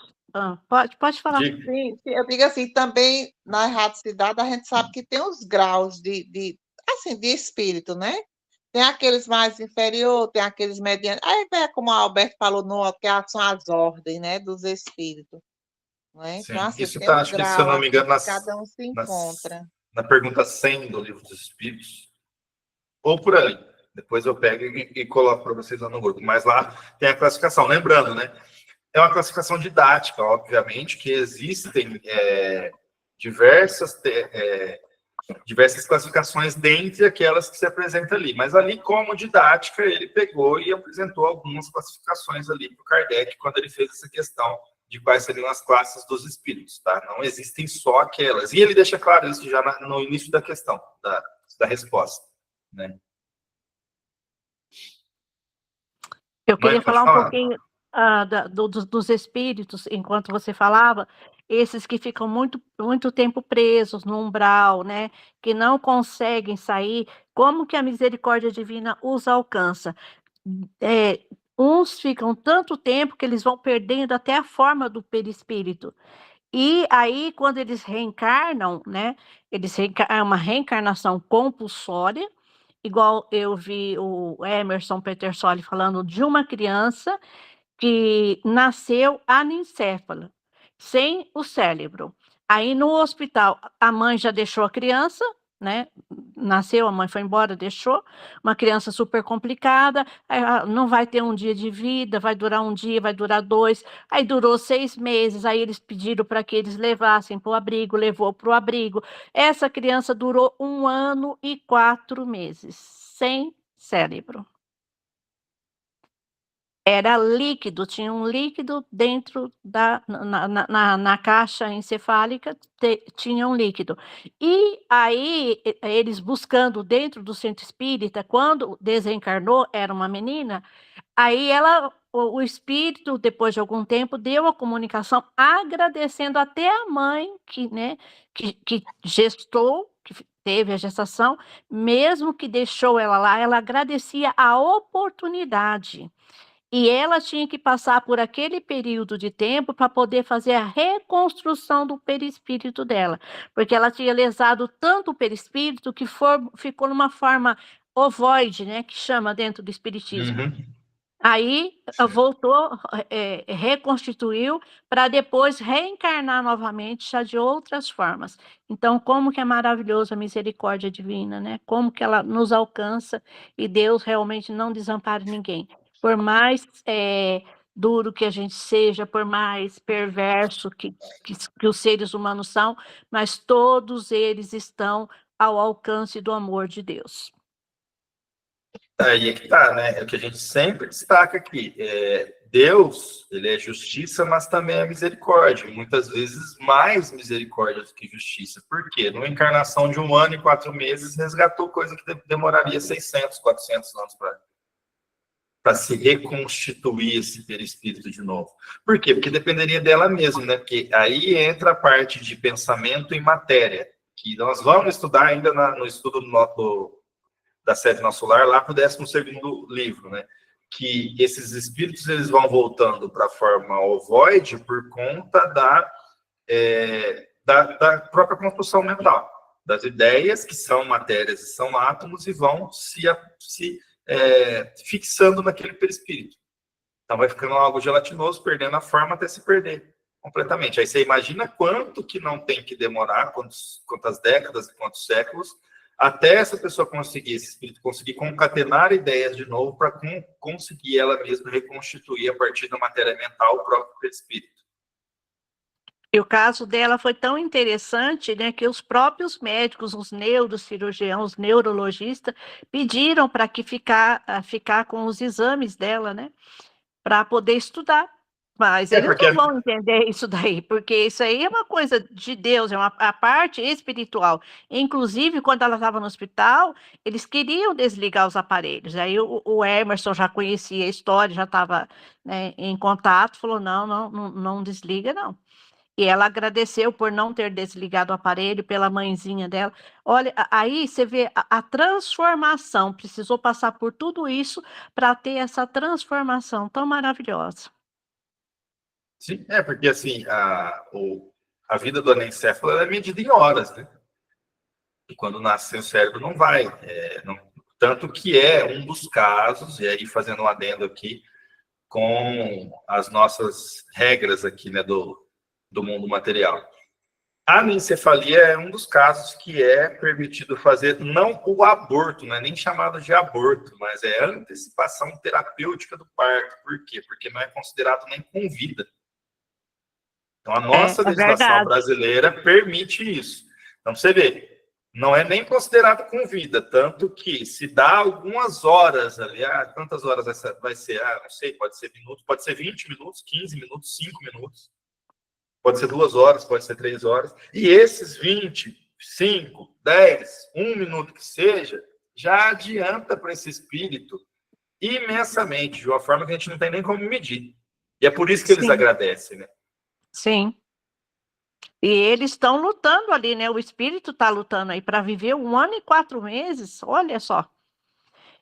Pode falar. Sim, eu digo assim, também na erraticidade a gente sabe que tem os graus assim, de espírito, né? Tem aqueles mais inferiores, tem aqueles medianos. Aí, como a Alberto falou, que são as ordens, né, dos espíritos. Né? Então, Sim, assim, isso tem está, um acho que, se eu grau não me assim engano, que cada um se encontra. na pergunta 100 do Livro dos Espíritos, ou por aí. Depois eu pego e coloco para vocês lá no grupo. Mas lá tem a classificação. Lembrando, né? É uma classificação didática, obviamente, que existem diversas classificações dentre aquelas que se apresentam ali. Mas ali, como didática, ele pegou e apresentou algumas classificações ali para o Kardec, quando ele fez essa questão de quais seriam as classes dos espíritos, tá? Não existem só aquelas. E ele deixa claro isso já no início da questão, da resposta, né? Eu queria falar um falar. pouquinho dos espíritos, enquanto você falava, esses que ficam muito, muito tempo presos no umbral, né? Que não conseguem sair, como que a misericórdia divina os alcança? Uns ficam tanto tempo que eles vão perdendo até a forma do perispírito. E aí, quando eles reencarnam, né? É uma reencarnação compulsória, igual eu vi o Emerson Petersoli falando de uma criança que nasceu anencéfala, sem o cérebro. Aí no hospital, a mãe já deixou a criança, né? Nasceu, a mãe foi embora, deixou. Uma criança super complicada, não vai ter um dia de vida, vai durar um dia, vai durar 2. Aí durou 6 meses, aí eles pediram para que eles levassem para o abrigo, levou para o abrigo. Essa criança durou 1 ano e 4 meses, sem cérebro. Era líquido, tinha um líquido dentro na caixa encefálica, tinha um líquido. E aí, eles buscando dentro do centro espírita, quando desencarnou, era uma menina, aí o espírito, depois de algum tempo, deu a comunicação agradecendo até a mãe né, que gestou, que teve a gestação, mesmo que deixou ela lá, ela agradecia a oportunidade. E ela tinha que passar por aquele período de tempo para poder fazer a reconstrução do perispírito dela, porque ela tinha lesado tanto o perispírito que ficou numa forma ovoide, né, que chama dentro do espiritismo. Uhum. Aí voltou, reconstituiu, para depois reencarnar novamente, já de outras formas. Então, como que é maravilhoso a misericórdia divina, né? Como que ela nos alcança e Deus realmente não desampara ninguém. Por mais duro que a gente seja, por mais perverso que os seres humanos são, mas todos eles estão ao alcance do amor de Deus. Aí é que tá, né? É o que a gente sempre destaca aqui. Deus, ele é justiça, mas também é misericórdia. Muitas vezes mais misericórdia do que justiça. Por quê? Numa encarnação de 1 ano e 4 meses, resgatou coisa que demoraria 600, 400 anos para se reconstituir esse perispírito de novo. Por quê? Porque dependeria dela mesma, né? Porque aí entra a parte de pensamento e matéria, que nós vamos estudar ainda no estudo da série Nosso Lar, lá para o 12º livro, né? Que esses espíritos eles vão voltando para a forma ovoide por conta da própria construção mental, das ideias que são matérias e são átomos e vão se fixando naquele perispírito. Então vai ficando algo gelatinoso, perdendo a forma até se perder completamente. Aí você imagina quanto que não tem que demorar, quantas décadas, quantos séculos, até essa pessoa conseguir, esse espírito conseguir concatenar ideias de novo para conseguir ela mesma reconstituir a partir da matéria mental o próprio perispírito. E o caso dela foi tão interessante, né, que os próprios médicos, os neurocirurgiãos, os neurologistas, pediram para que ficar com os exames dela, né, para poder estudar, Mas É eles porque não vão entender isso daí, porque isso aí é uma coisa de Deus, é a parte espiritual. Inclusive, quando ela estava no hospital, eles queriam desligar os aparelhos. Aí o Emerson já conhecia a história, já estava, né, em contato, falou: não, não, não, não desliga, não. E ela agradeceu por não ter desligado o aparelho, pela mãezinha dela. Olha, aí você vê a transformação, precisou passar por tudo isso para ter essa transformação tão maravilhosa. sim, porque assim, a vida do anencefalo ela é medida em horas, né? E quando nasce o cérebro não vai. Tanto que é um dos casos, e aí fazendo um adendo aqui, com as nossas regras aqui, né, do mundo material. A anencefalia é um dos casos que é permitido fazer, não o aborto, não é nem chamado de aborto, mas é antecipação terapêutica do parto. Por quê? Porque não é considerado nem com vida. Então, a nossa É legislação verdade. brasileira permite isso. Então, você vê, não é nem considerado com vida, tanto que se dá algumas horas ali, quantas horas vai ser? Não sei, pode ser minutos, pode ser 20 minutos, 15 minutos, 5 minutos, pode ser 2 horas, pode ser 3 horas, e esses 20, 5, 10, 1 minuto que seja, já adianta para esse espírito imensamente, de uma forma que a gente não tem nem como medir. E é por isso que eles Sim, agradecem, né? sim. E eles estão lutando ali, né? O espírito está lutando aí para viver 1 ano e 4 meses, olha só.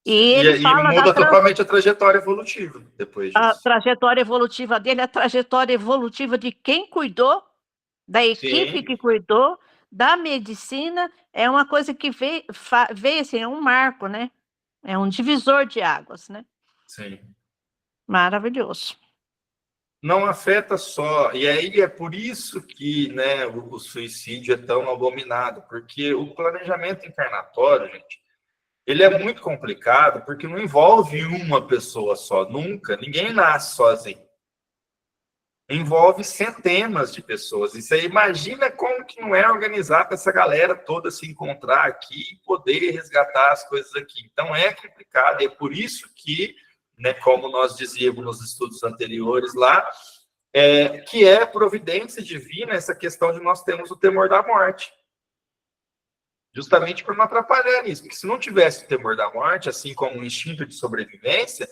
E ele E fala da muda totalmente a trajetória evolutiva depois a disso. trajetória evolutiva dele, a trajetória evolutiva de quem cuidou, da equipe Sim, que cuidou, da medicina, é uma coisa que veio assim, é um marco, né? É um divisor de águas, né? sim. Maravilhoso. Não afeta só. E aí é por isso que, né, o suicídio é tão abominado, porque o planejamento encarnatório, gente, ele é muito complicado, porque não envolve uma pessoa só, nunca. Ninguém nasce sozinho. Envolve centenas de pessoas. E você imagina como que não é organizar para essa galera toda se encontrar aqui e poder resgatar as coisas aqui. Então é complicado. E é por isso que, né, como nós dizíamos nos estudos anteriores lá, que é providência divina essa questão de nós termos o temor da morte. Justamente para não atrapalhar nisso. Porque se não tivesse o temor da morte, assim como um instinto de sobrevivência,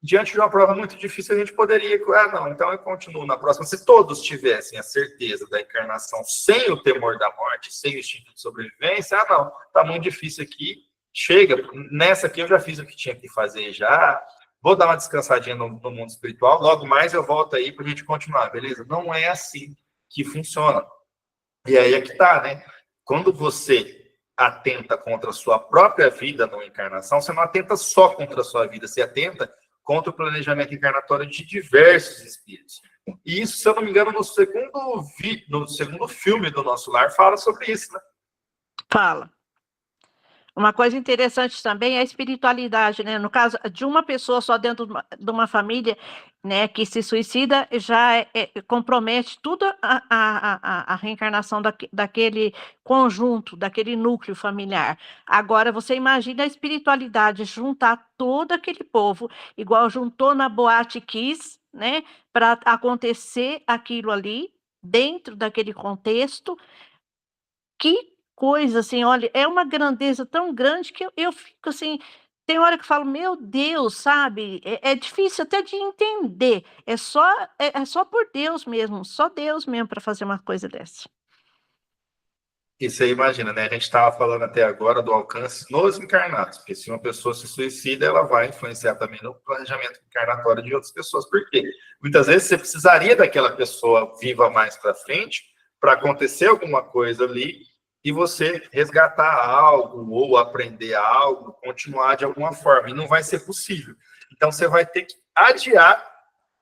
diante de uma prova muito difícil, a gente poderia... não, então eu continuo na próxima. Se todos tivessem a certeza da encarnação sem o temor da morte, sem o instinto de sobrevivência, não, tá muito difícil aqui, chega, nessa aqui eu já fiz o que tinha que fazer já, vou dar uma descansadinha no mundo espiritual, logo mais eu volto aí para a gente continuar, beleza? Não é assim que funciona. E aí é que tá, né? Quando você atenta contra a sua própria vida na encarnação, você não atenta só contra a sua vida, você atenta contra o planejamento encarnatório de diversos espíritos. E isso, se eu não me engano, no segundo filme do Nosso Lar, fala sobre isso, né? Fala. Uma coisa interessante também é a espiritualidade, né? No caso de uma pessoa só dentro de uma família, né, que se suicida, já compromete tudo a reencarnação daquele conjunto, daquele núcleo familiar. Agora, você imagina a espiritualidade juntar todo aquele povo, igual juntou na Boate Kiss, né, para acontecer aquilo ali, dentro daquele contexto. Que coisa, assim, olha, é uma grandeza tão grande que eu fico assim, tem hora que eu falo: "Meu Deus", sabe, é difícil até de entender, é só por Deus mesmo, só Deus mesmo para fazer uma coisa dessa. E você imagina, né? A gente estava falando até agora do alcance nos encarnados, porque se uma pessoa se suicida, ela vai influenciar também no planejamento encarnatório de outras pessoas. Por quê? Muitas vezes você precisaria daquela pessoa viva mais para frente para acontecer alguma coisa ali e você resgatar algo ou aprender algo, continuar de alguma forma. E não vai ser possível. Então você vai ter que adiar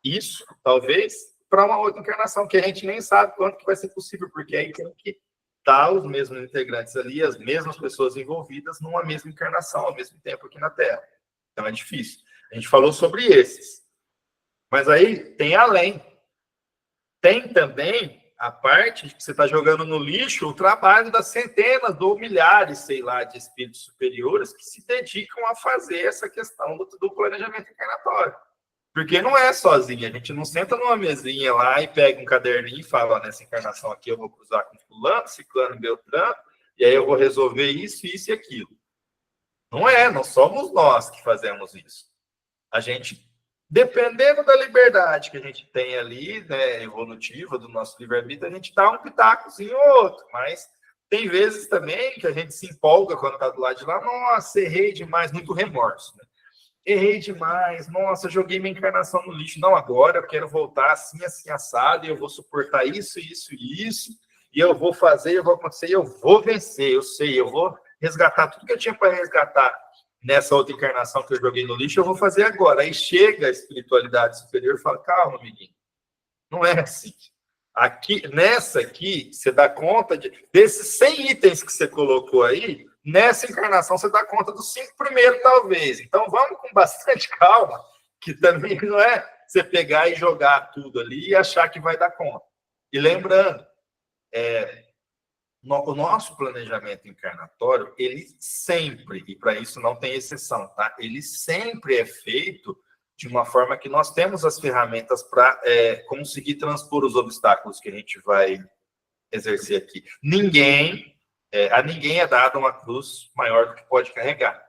isso, talvez, para uma outra encarnação, que a gente nem sabe quando que vai ser possível, porque aí tem que estar os mesmos integrantes ali, as mesmas pessoas envolvidas numa mesma encarnação ao mesmo tempo aqui na Terra. Então é difícil. A gente falou sobre esses. Mas aí tem além. Tem também a parte de que você está jogando no lixo o trabalho das centenas ou milhares, sei lá, de espíritos superiores que se dedicam a fazer essa questão do planejamento encarnatório. Porque não é sozinho, a gente não senta numa mesinha lá e pega um caderninho e fala, nessa encarnação aqui eu vou cruzar com fulano, ciclano, beltrano, e aí eu vou resolver isso, isso e aquilo. Não somos nós que fazemos isso. A gente, dependendo da liberdade que a gente tem ali, né, evolutiva do nosso livre-arbítrio, a gente dá um pitacozinho ou outro, mas tem vezes também que a gente se empolga quando está do lado de lá, nossa, errei demais, muito remorso, né? Errei demais, nossa, joguei minha encarnação no lixo. Não, agora eu quero voltar assim, assim, assado, e eu vou suportar isso, isso e isso, e eu vou fazer, eu vou acontecer, eu vou vencer, eu sei, eu vou resgatar tudo que eu tinha para resgatar nessa outra encarnação que eu joguei no lixo, eu vou fazer agora. Aí chega a espiritualidade superior e fala, calma, menino, não é assim. Aqui, nessa aqui, você dá conta desses 100 itens que você colocou aí, nessa encarnação você dá conta dos 5 primeiros, talvez. Então, vamos com bastante calma, que também não é você pegar e jogar tudo ali e achar que vai dar conta. E lembrando, o nosso planejamento encarnatório, ele sempre, e para isso não tem exceção, tá? Ele sempre é feito de uma forma que nós temos as ferramentas para conseguir transpor os obstáculos que a gente vai exercer aqui. A ninguém é dada uma cruz maior do que pode carregar.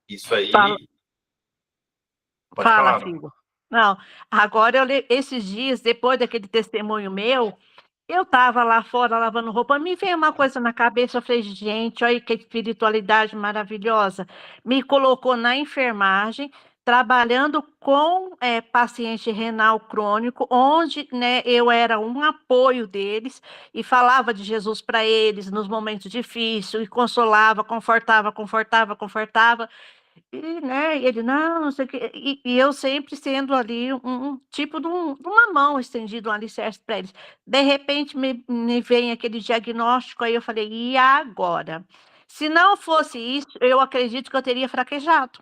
Isso aí... Pode falar, filho. Não, agora, esses dias, depois daquele testemunho meu, eu estava lá fora lavando roupa, me veio uma coisa na cabeça, eu falei, gente, olha que espiritualidade maravilhosa. Me colocou na enfermagem, trabalhando com paciente renal crônico, onde, né, eu era um apoio deles e falava de Jesus para eles nos momentos difíceis, e consolava, confortava. E, né, ele, não sei o que, e eu sempre sendo ali um tipo de uma mão estendida, um alicerce para eles. De repente me vem aquele diagnóstico, aí eu falei, e agora? Se não fosse isso, eu acredito que eu teria fraquejado.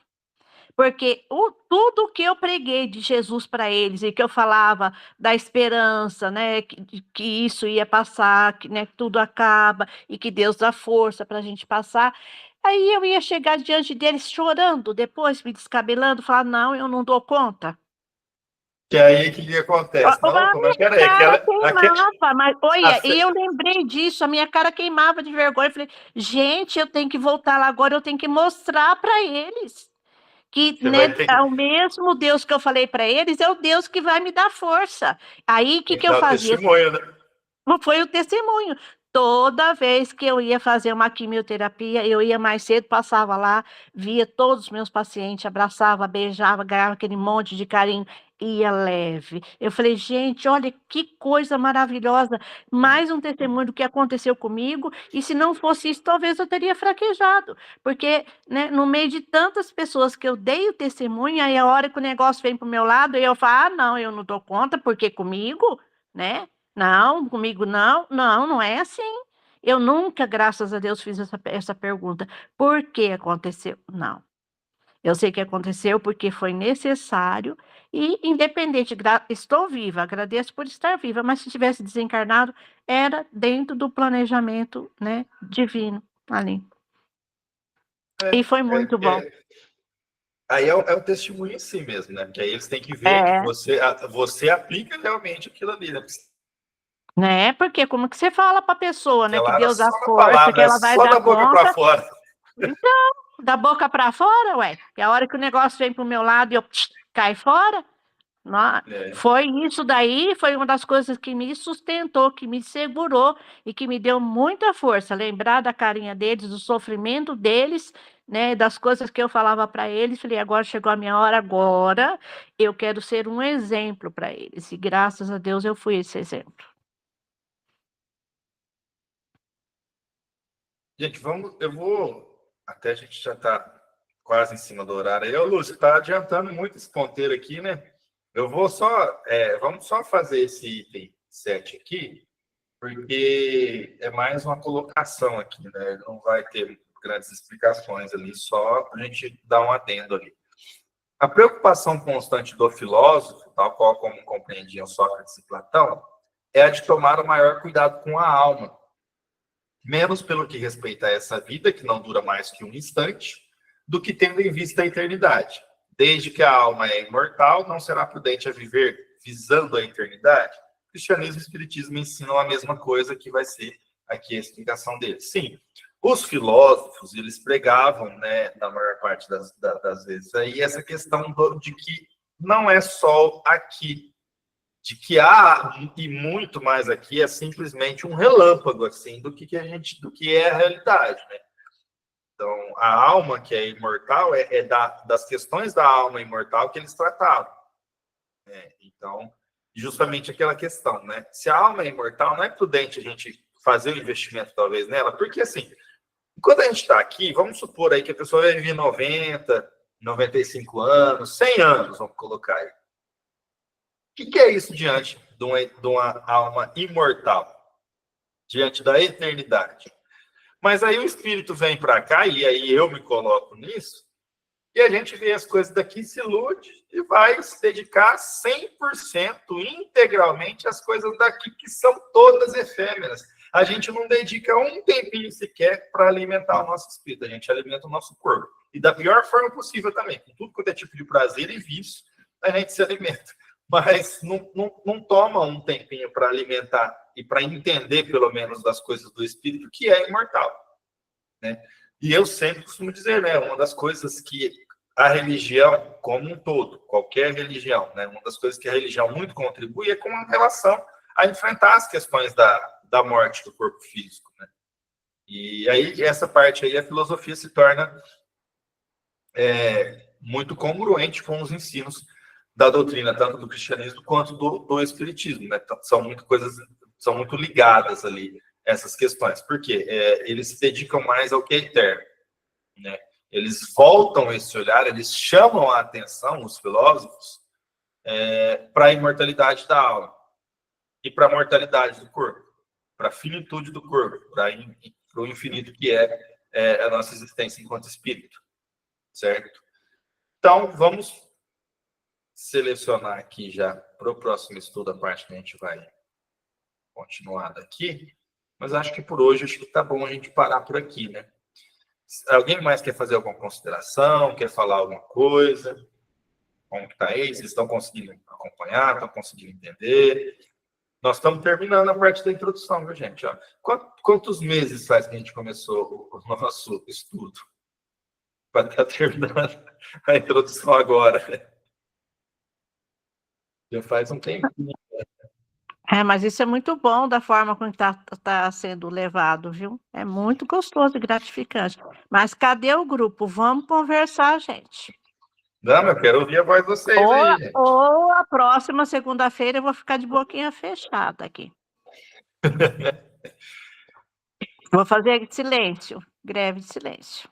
Porque tudo que eu preguei de Jesus para eles e que eu falava da esperança, né, que isso ia passar, que, né, tudo acaba e que Deus dá força para a gente passar. Aí eu ia chegar diante deles chorando, depois me descabelando, falar: não, eu não dou conta. Que é aí que acontece. Não, como é que era? Cara queimava, mas olha, e eu lembrei disso, a minha cara queimava de vergonha. Eu falei, gente, eu tenho que voltar lá agora, eu tenho que mostrar para eles que, né, é o mesmo Deus que eu falei para eles, é o Deus que vai me dar força. Aí, o que eu fazia? Testemunho, né? Foi o testemunho. Toda vez que eu ia fazer uma quimioterapia, eu ia mais cedo, passava lá, via todos os meus pacientes, abraçava, beijava, ganhava aquele monte de carinho, ia leve. Eu falei, gente, olha que coisa maravilhosa, mais um testemunho do que aconteceu comigo, e se não fosse isso, talvez eu teria fraquejado, porque, né, no meio de tantas pessoas que eu dei o testemunho, aí a hora que o negócio vem para o meu lado, eu falo, não, eu não dou conta, porque comigo, né? Não, comigo não é assim. Eu nunca, graças a Deus, fiz essa pergunta. Por que aconteceu? Não. Eu sei que aconteceu porque foi necessário e independente, estou viva, agradeço por estar viva, mas se tivesse desencarnado, era dentro do planejamento, né, divino ali. E foi muito bom. Aí é o testemunho em si mesmo, né? Porque aí eles têm que ver que você aplica realmente aquilo ali, né? Né? Porque como que você fala para a pessoa, né? Que Deus dá força, palavra, que ela vai só dar da boca conta. para fora. Então, da boca para fora, ué. E a hora que o negócio vem pro meu lado e eu cai fora. Foi isso daí, foi uma das coisas que me sustentou, que me segurou e que me deu muita força. Lembrar da carinha deles, do sofrimento deles, né? Das coisas que eu falava para eles. Falei, agora chegou a minha hora, agora eu quero ser um exemplo para eles. E graças a Deus eu fui esse exemplo. Gente, até a gente já está quase em cima do horário aí. Ô, Lúcio, está adiantando muito esse ponteiro aqui, né? Eu vou vamos só fazer esse item 7 aqui, porque é mais uma colocação aqui, né? Não vai ter grandes explicações ali, só para a gente dar um adendo ali. A preocupação constante do filósofo, tal qual como compreendiam Sócrates e Platão, é a de tomar o maior cuidado com a alma, menos pelo que respeita a essa vida, que não dura mais que um instante, do que tendo em vista a eternidade. desde que a alma é imortal, não será prudente a viver visando a eternidade? O cristianismo e o espiritismo ensinam a mesma coisa, que vai ser aqui a explicação deles. Sim, os filósofos, eles pregavam, né, na maior parte das vezes, aí essa questão de que não é só aqui, de que há e muito mais aqui é simplesmente um relâmpago assim do que é a realidade, né? Então, a alma que é imortal das questões da alma imortal que eles tratavam, né? Então, justamente aquela questão, né? Se a alma é imortal, não é prudente a gente fazer o investimento talvez nela, porque assim, enquanto a gente está aqui, vamos supor aí que a pessoa vai viver 90, 95 anos, 100 anos, vamos colocar aí. O que é isso diante de uma alma imortal? Diante da eternidade. Mas aí o espírito vem para cá, e aí eu me coloco nisso, e a gente vê as coisas daqui, se ilude e vai se dedicar 100% integralmente às coisas daqui, que são todas efêmeras. A gente não dedica um tempinho sequer para alimentar o nosso espírito, a gente alimenta o nosso corpo. E da pior forma possível também, com tudo quanto é tipo de prazer e vício, a gente se alimenta. Mas não toma um tempinho para alimentar e para entender, pelo menos, das coisas do espírito, que é imortal, né? E eu sempre costumo dizer, né, uma das coisas que a religião, como um todo, qualquer religião, né, uma das coisas que a religião muito contribui é com relação a enfrentar as questões da morte do corpo físico, né? E aí, essa parte aí, a filosofia se torna muito congruente com os ensinos da doutrina, tanto do cristianismo quanto do espiritismo, né? São muito ligadas ali, essas questões. Por quê? Eles se dedicam mais ao que é eterno, né? Eles voltam esse olhar, eles chamam a atenção, os filósofos, para a imortalidade da alma e para a mortalidade do corpo, para a finitude do corpo, para o infinito que é a nossa existência enquanto espírito, certo? Então, vamos selecionar aqui já para o próximo estudo a parte que a gente vai continuar daqui, mas acho que por hoje acho que tá bom a gente parar por aqui, né? Alguém mais quer fazer alguma consideração, quer falar alguma coisa? Como que tá aí? Vocês estão conseguindo acompanhar, estão conseguindo entender? Nós estamos terminando a parte da introdução, viu, gente? Ó, quantos meses faz que a gente começou o nosso estudo? Para estar terminando a introdução agora. Já faz um tempo. Mas isso é muito bom da forma como está sendo levado, viu? É muito gostoso e gratificante. Mas cadê o grupo? Vamos conversar, gente. Não, eu quero ouvir a voz de vocês aí, gente. Ou a próxima segunda-feira eu vou ficar de boquinha fechada aqui. Vou fazer silêncio, greve de silêncio.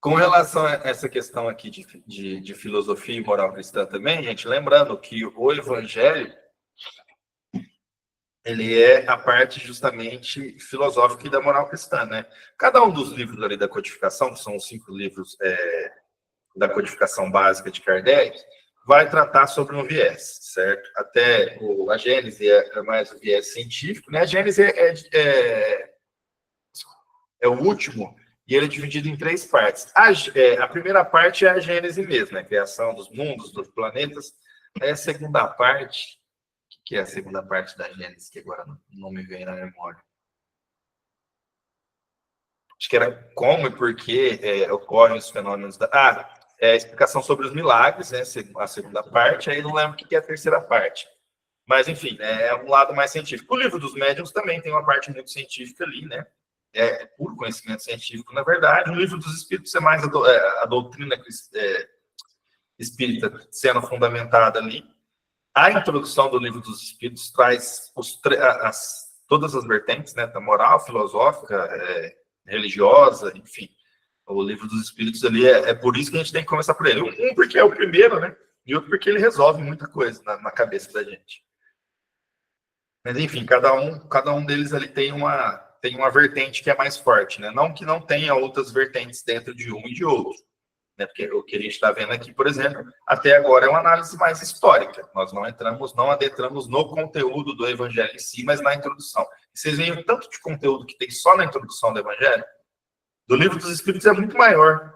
Com relação a essa questão aqui de filosofia e moral cristã também, gente, lembrando que o evangelho, ele é a parte justamente filosófica e da moral cristã, né? Cada um dos livros ali da codificação, que são os 5 livros da codificação básica de Kardec, vai tratar sobre um viés, certo? Até a Gênese é mais o viés científico, né? A Gênese é o último, e ele é dividido em 3 partes. A primeira parte é a Gênese mesmo, né? A criação dos mundos, dos planetas. Aí a segunda parte, que é a segunda parte da Gênese, que agora não me vem na memória. Acho que era como e por que ocorrem os fenômenos a explicação sobre os milagres, né? A segunda parte, aí não lembro o que é a terceira parte. Mas, enfim, é um lado mais científico. O livro dos médiuns também tem uma parte muito científica ali, né? É puro conhecimento científico, na verdade. O livro dos espíritos é mais a doutrina espírita sendo fundamentada ali. A introdução do livro dos espíritos traz todas as vertentes, né, da moral, filosófica, religiosa, enfim. O livro dos espíritos ali é por isso que a gente tem que começar por ele. Um porque é o primeiro, né? E outro porque ele resolve muita coisa na cabeça da gente. Mas, enfim, cada um deles ali tem uma vertente que é mais forte, né? Não que não tenha outras vertentes dentro de um e de outro, né? Porque o que a gente está vendo aqui, por exemplo, até agora é uma análise mais histórica. Nós não adentramos no conteúdo do Evangelho em si, mas na introdução. E vocês veem o tanto de conteúdo que tem só na introdução do Evangelho? Do Livro dos Espíritos é muito maior.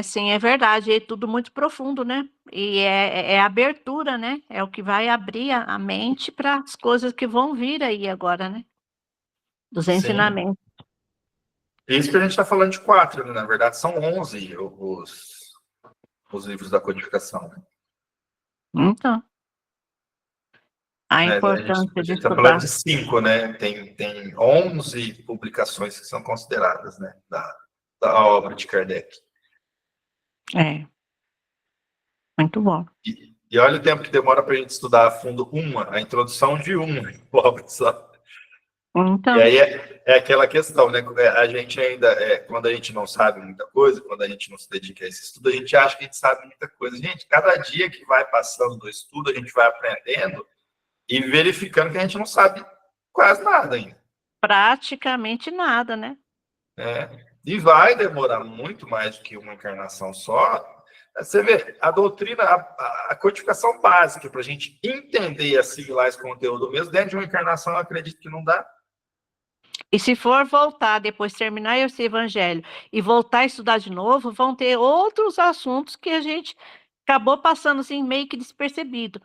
Sim, é verdade. É tudo muito profundo, né? E é abertura, né? É o que vai abrir a mente para as coisas que vão vir aí agora, né? Dos Sim. ensinamentos. Isso que a gente está falando de 4, né? Na verdade, são 11 os livros da codificação. Né? Então, a A importância gente de está falando estudar. de 5, né? Tem 11 publicações que são consideradas, né? Da obra de Kardec. É, muito bom. E olha o tempo que demora para a gente estudar a fundo a introdução de uma obra só. E Então, aí é aquela questão, né? A gente ainda, quando a gente não sabe muita coisa, quando a gente não se dedica a esse estudo, a gente acha que a gente sabe muita coisa. Gente, cada dia que vai passando do estudo, a gente vai aprendendo e verificando que a gente não sabe quase nada ainda. praticamente nada, né? E vai demorar muito mais do que uma encarnação só. Você vê, a doutrina, a codificação básica para a gente entender e assimilar esse conteúdo mesmo, dentro de uma encarnação, eu acredito que não dá. E se for voltar, depois terminar esse evangelho e voltar a estudar de novo, vão ter outros assuntos que a gente acabou passando assim meio que despercebido.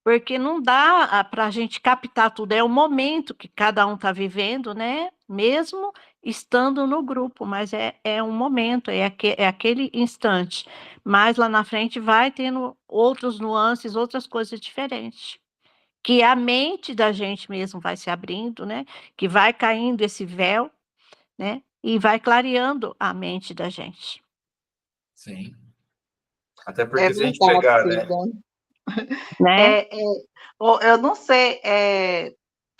Porque não dá para a gente captar tudo, é o momento que cada um está vivendo, né? Mesmo estando no grupo, mas é um momento, é aquele instante. Mas lá na frente vai tendo outros nuances, outras coisas diferentes. Que a mente da gente mesmo vai se abrindo, né? Que vai caindo esse véu, né? E vai clareando a mente da gente. Sim. Até É porque se a gente verdade, pegar, né? Cida. Né? Eu não sei,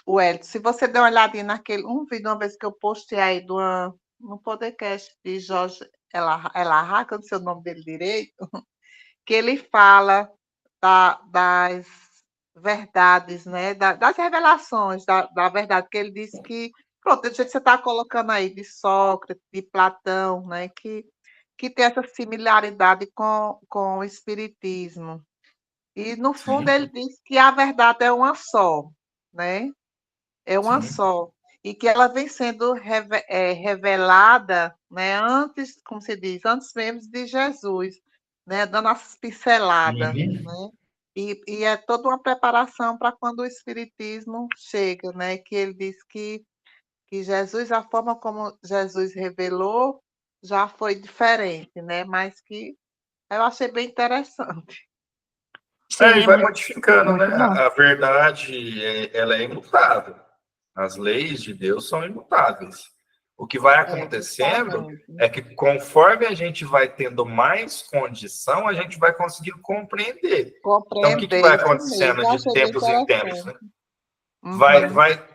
Wellington, se você der uma olhadinha um vídeo uma vez que eu postei aí no podcast de Jorge Elahá, que eu não sei o nome dele direito, que ele fala das verdades, né? Das revelações da verdade, que ele diz que, pronto, do jeito que você está colocando aí, de Sócrates, de Platão, né? Que tem essa similaridade com o Espiritismo. E, no fundo, Sim, ele diz que a verdade é uma só, né? É uma sim. só. E que ela vem sendo revelada, né, antes, como se diz, antes mesmo de Jesus, né, dando as pinceladas, Uhum. né? E é toda uma preparação para quando o Espiritismo chega, né? Que ele diz que Jesus, a forma como Jesus revelou, já foi diferente, né? Mas que eu achei bem interessante. Sim, E é vai muito, modificando, né? muito bom. A verdade, ela é imutável. As leis de Deus são imutáveis. O que vai acontecendo Justamente. é que conforme a gente vai tendo mais condição, a gente vai conseguir compreender. Então, o que Compreender vai isso mesmo. acontecendo Eu de achei bem tempos em tempos, né? interessante. Vai, Uhum. vai,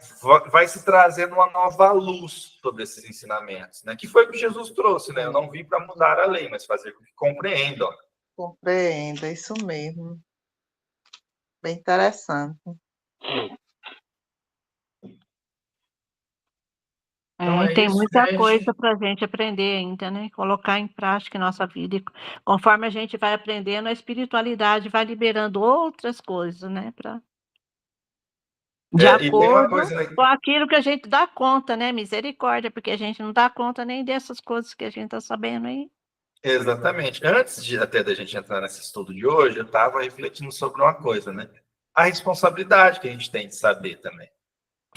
vai se trazendo uma nova luz sobre esses ensinamentos, né? Que foi o que Jesus trouxe, né? Eu não vim para mudar a lei, mas fazer com que compreendam. Compreendo, é isso mesmo. Bem interessante. Então E é tem isso, muita coisa gente. para a gente aprender ainda, né? Colocar em prática em nossa vida. E conforme a gente vai aprendendo, a espiritualidade vai liberando outras coisas, né? De E tem uma acordo coisa, né? com aquilo que a gente dá conta, né? Misericórdia, porque a gente não dá conta nem dessas coisas que a gente está sabendo aí. Exatamente. Antes até da gente entrar nesse estudo de hoje, eu estava refletindo sobre uma coisa, né? A responsabilidade que a gente tem de saber também.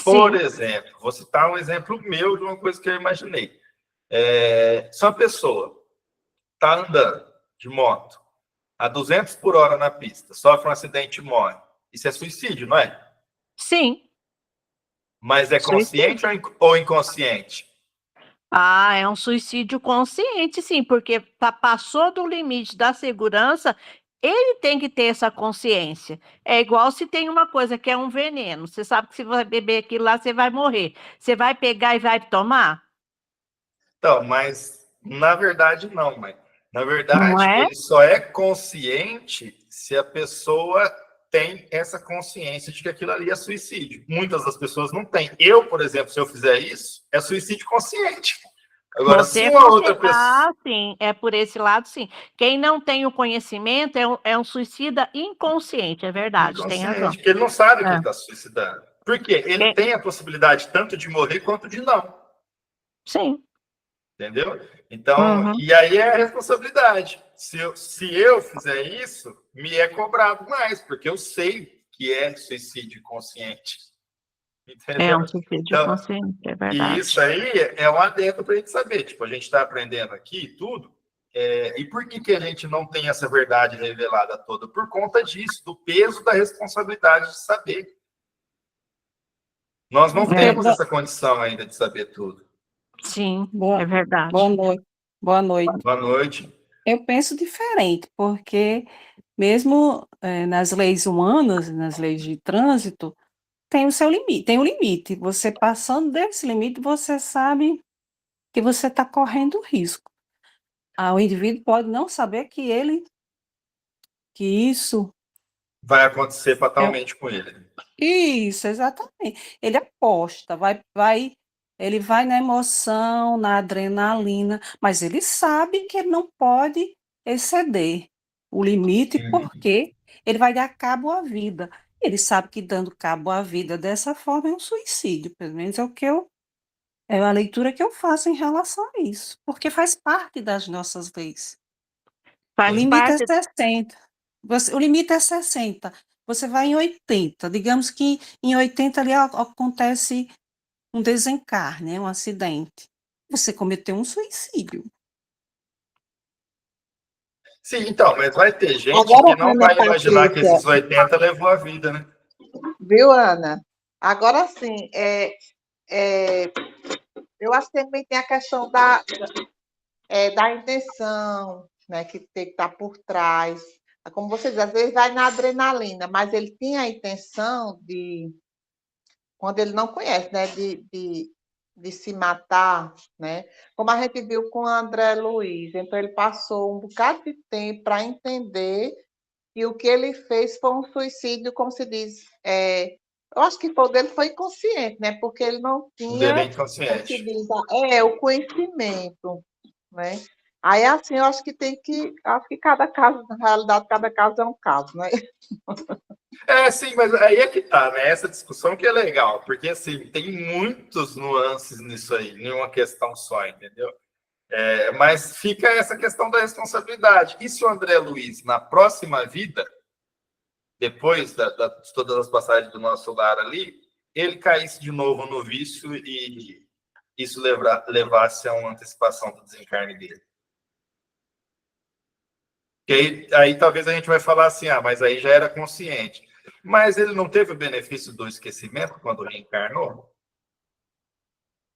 Por Sim, exemplo, vou citar um exemplo meu de uma coisa que eu imaginei. Se uma pessoa está andando de moto a 200 por hora na pista, sofre um acidente e morre, isso é suicídio, não é? sim. Mas é consciente Suicídio. ou inconsciente? É um suicídio consciente, sim, porque passou do limite da segurança, ele tem que ter essa consciência. É igual se tem uma coisa que é um veneno. Você sabe que se você beber aquilo lá, você vai morrer. Você vai pegar e vai tomar? Então, mas na verdade não, mãe. Na Não verdade, é? ele só é consciente se a pessoa tem essa consciência de que aquilo ali é suicídio. Muitas das pessoas não têm. Eu, por exemplo, se eu fizer isso, é suicídio consciente. Agora, Você se é uma outra consciente. pessoa Sim, é por esse lado, sim. Quem não tem o conhecimento é um suicida inconsciente, é verdade, tem razão. inconsciente, porque ele não sabe que É. ele está se suicidando. Por quê? Ele É, tem a possibilidade tanto de morrer quanto de não. sim, Entendeu? Então, Uhum. e aí é a responsabilidade. Se eu fizer isso, me é cobrado mais, porque eu sei que é suicídio consciente. É Entendeu? um suicídio Então, consciente, é e verdade. isso aí é um adendo para a gente saber. Tipo, a gente está aprendendo aqui tudo. E por que a gente não tem essa verdade revelada toda? Por conta disso, do peso da responsabilidade de saber. Nós não É, temos essa condição ainda de saber tudo. sim, Boa, é verdade. boa noite. Boa noite. Boa noite. Eu penso diferente, porque mesmo nas leis humanas, nas leis de trânsito, tem o seu limite, tem um limite. Você passando desse limite, você sabe que você está correndo risco. O indivíduo pode não saber que isso Vai acontecer é fatalmente com ele. isso, exatamente. Ele aposta, ele vai na emoção, na adrenalina, mas ele sabe que ele não pode exceder o limite, porque ele vai dar cabo à vida. Ele sabe que dando cabo à vida dessa forma é um suicídio, pelo menos é a leitura que eu faço em relação a isso, porque faz parte das nossas leis. O Faz limite é parte. 60. O limite é 60. Você vai em 80. Digamos que em 80 ali acontece um desencarne, um acidente. Você cometeu um suicídio. Sim, então, mas vai ter gente Agora, que não Ana vai imaginar que Patrícia, esses 80 levou a vida, né? viu, Ana? Agora sim, eu acho que também tem a questão da intenção, né, que tem que estar por trás. Como você diz, às vezes vai na adrenalina, mas ele tinha a intenção de, quando ele não conhece, né, de se matar, né? Como a gente viu com o André Luiz. Então, ele passou um bocado de tempo para entender que o que ele fez foi um suicídio, como se diz. Eu acho que o dele foi inconsciente, né? Porque ele não O dele é tinha, como se inconsciente. diz, o conhecimento, né? Aí, assim, eu acho que acho que cada caso, na realidade, cada caso é um caso, né? Sim, mas aí é que tá, né? Essa discussão que é legal, porque assim, tem muitos nuances nisso aí, nenhuma questão só, entendeu? Mas fica essa questão da responsabilidade. E se o André Luiz, na próxima vida, depois de todas as passagens do nosso lar ali, ele caísse de novo no vício e isso levasse a uma antecipação do desencarne dele? Que aí talvez a gente vai falar assim, mas aí já era consciente. Mas ele não teve o benefício do esquecimento quando reencarnou?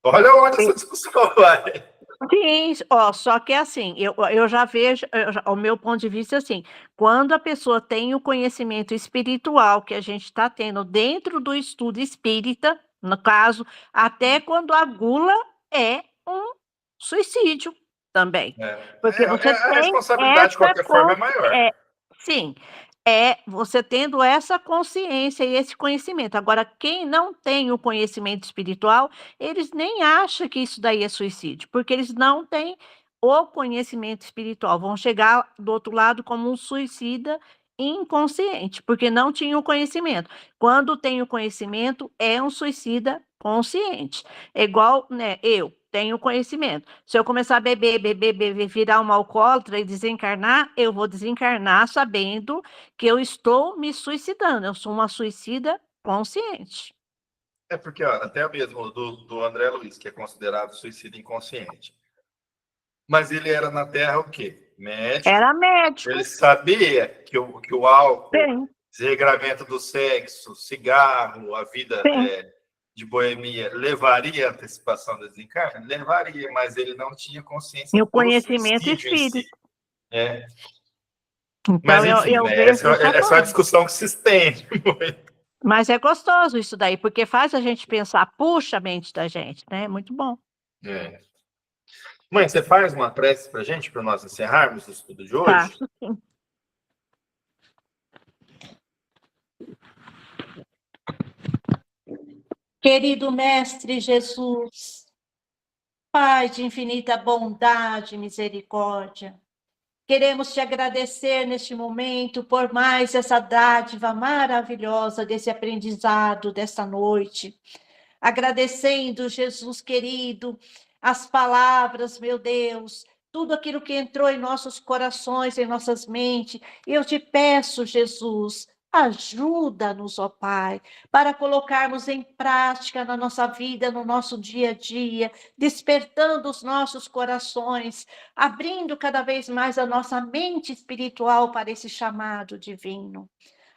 Olha onde essa discussão vai. Sim, ó, só que assim, eu já vejo, o meu ponto de vista é assim, quando a pessoa tem o conhecimento espiritual que a gente está tendo dentro do estudo espírita, no caso, até quando a gula é um suicídio também. Porque você A tem responsabilidade, de essa qualquer forma, é maior. sim, é você tendo essa consciência e esse conhecimento. Agora, quem não tem o conhecimento espiritual, eles nem acham que isso daí é suicídio, porque eles não têm o conhecimento espiritual. Vão chegar do outro lado como um suicida inconsciente, porque não tinha o conhecimento. Quando tem o conhecimento, é um suicida consciente. É igual, né, eu tenho conhecimento. Se eu começar a beber, virar uma alcoólatra e desencarnar, eu vou desencarnar sabendo que eu estou me suicidando. Eu sou uma suicida consciente. Porque até mesmo do André Luiz, que é considerado suicídio inconsciente. Mas ele era na Terra o quê? Médico. Era médico. Ele sabia que o álcool, Sim. desregramento do sexo, cigarro, a vida de boemia, levaria à antecipação do desencarne? Levaria, mas ele não tinha consciência E o do conhecimento suicídio em si. espírita. Então, Mas, enfim, eu né? vejo dessa Essa é uma forma. discussão que se estende muito. Mas é gostoso isso daí, porque faz a gente pensar, puxa a mente da gente, né? É muito bom. Mãe, você faz uma prece para a gente, para nós encerrarmos o estudo de hoje? Faço sim. Querido Mestre Jesus, Pai de infinita bondade e misericórdia, queremos te agradecer neste momento por mais essa dádiva maravilhosa desse aprendizado desta noite. Agradecendo, Jesus querido, as palavras, meu Deus, tudo aquilo que entrou em nossos corações, em nossas mentes. E eu te peço, Jesus, ajuda-nos, ó Pai, para colocarmos em prática na nossa vida, no nosso dia a dia, despertando os nossos corações, abrindo cada vez mais a nossa mente espiritual para esse chamado divino.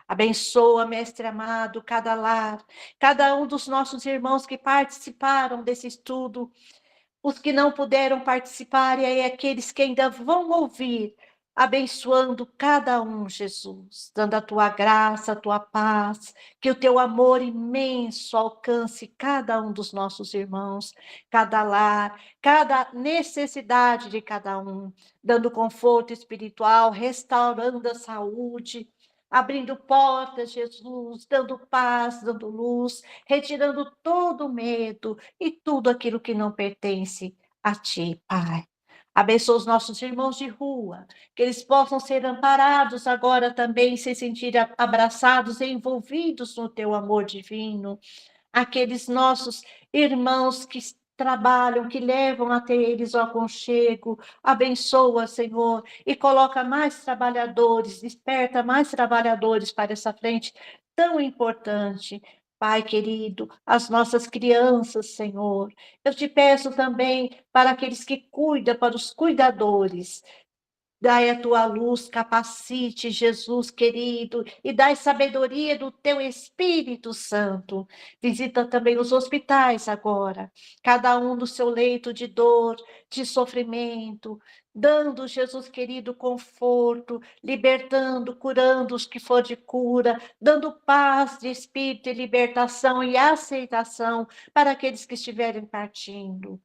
Abençoa, Mestre amado, cada lar, cada um dos nossos irmãos que participaram desse estudo, os que não puderam participar e aí aqueles que ainda vão ouvir, abençoando cada um, Jesus, dando a tua graça, a tua paz, que o teu amor imenso alcance cada um dos nossos irmãos, cada lar, cada necessidade de cada um, dando conforto espiritual, restaurando a saúde, abrindo portas, Jesus, dando paz, dando luz, retirando todo o medo e tudo aquilo que não pertence a ti, Pai. Abençoa os nossos irmãos de rua, que eles possam ser amparados agora também, se sentir abraçados e envolvidos no teu amor divino. Aqueles nossos irmãos que trabalham, que levam até eles o aconchego. Abençoa, Senhor, e coloca mais trabalhadores, desperta mais trabalhadores para essa frente tão importante. Pai querido, as nossas crianças, Senhor. Eu te peço também para aqueles que cuidam, para os cuidadores. Dai a tua luz, capacite, Jesus querido, e dai sabedoria do teu Espírito Santo. Visita também os hospitais agora, cada um no seu leito de dor, de sofrimento, dando, Jesus querido, conforto, libertando, curando os que for de cura, dando paz de espírito e libertação e aceitação para aqueles que estiverem partindo.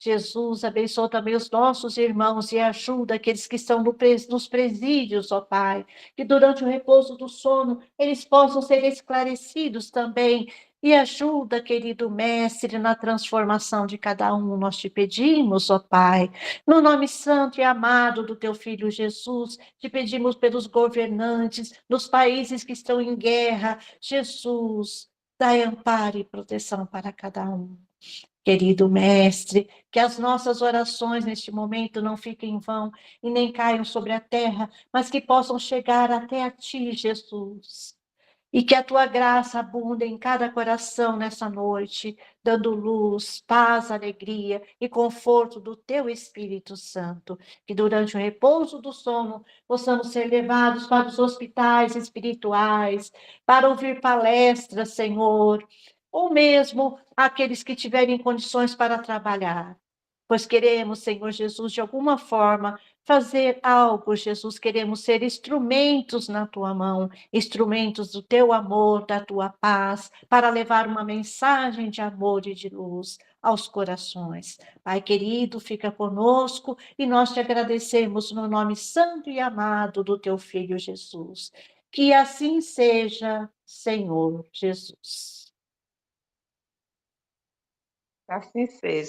Jesus, abençoa também os nossos irmãos e ajuda aqueles que estão nos presídios, ó Pai, que durante o repouso do sono eles possam ser esclarecidos também. E ajuda, querido Mestre, na transformação de cada um, nós te pedimos, ó Pai, no nome santo e amado do teu Filho Jesus, te pedimos pelos governantes, nos países que estão em guerra, Jesus, dai amparo e proteção para cada um. Querido Mestre, que as nossas orações neste momento não fiquem em vão e nem caiam sobre a terra, mas que possam chegar até a Ti, Jesus. E que a Tua graça abunde em cada coração nessa noite, dando luz, paz, alegria e conforto do Teu Espírito Santo. Que durante o repouso do sono possamos ser levados para os hospitais espirituais, para ouvir palestras, Senhor, ou mesmo aqueles que tiverem condições para trabalhar. Pois queremos, Senhor Jesus, de alguma forma, fazer algo, Jesus, queremos ser instrumentos na tua mão, instrumentos do teu amor, da tua paz, para levar uma mensagem de amor e de luz aos corações. Pai querido, fica conosco e nós te agradecemos no nome santo e amado do teu Filho Jesus. Que assim seja, Senhor Jesus. Assim seja.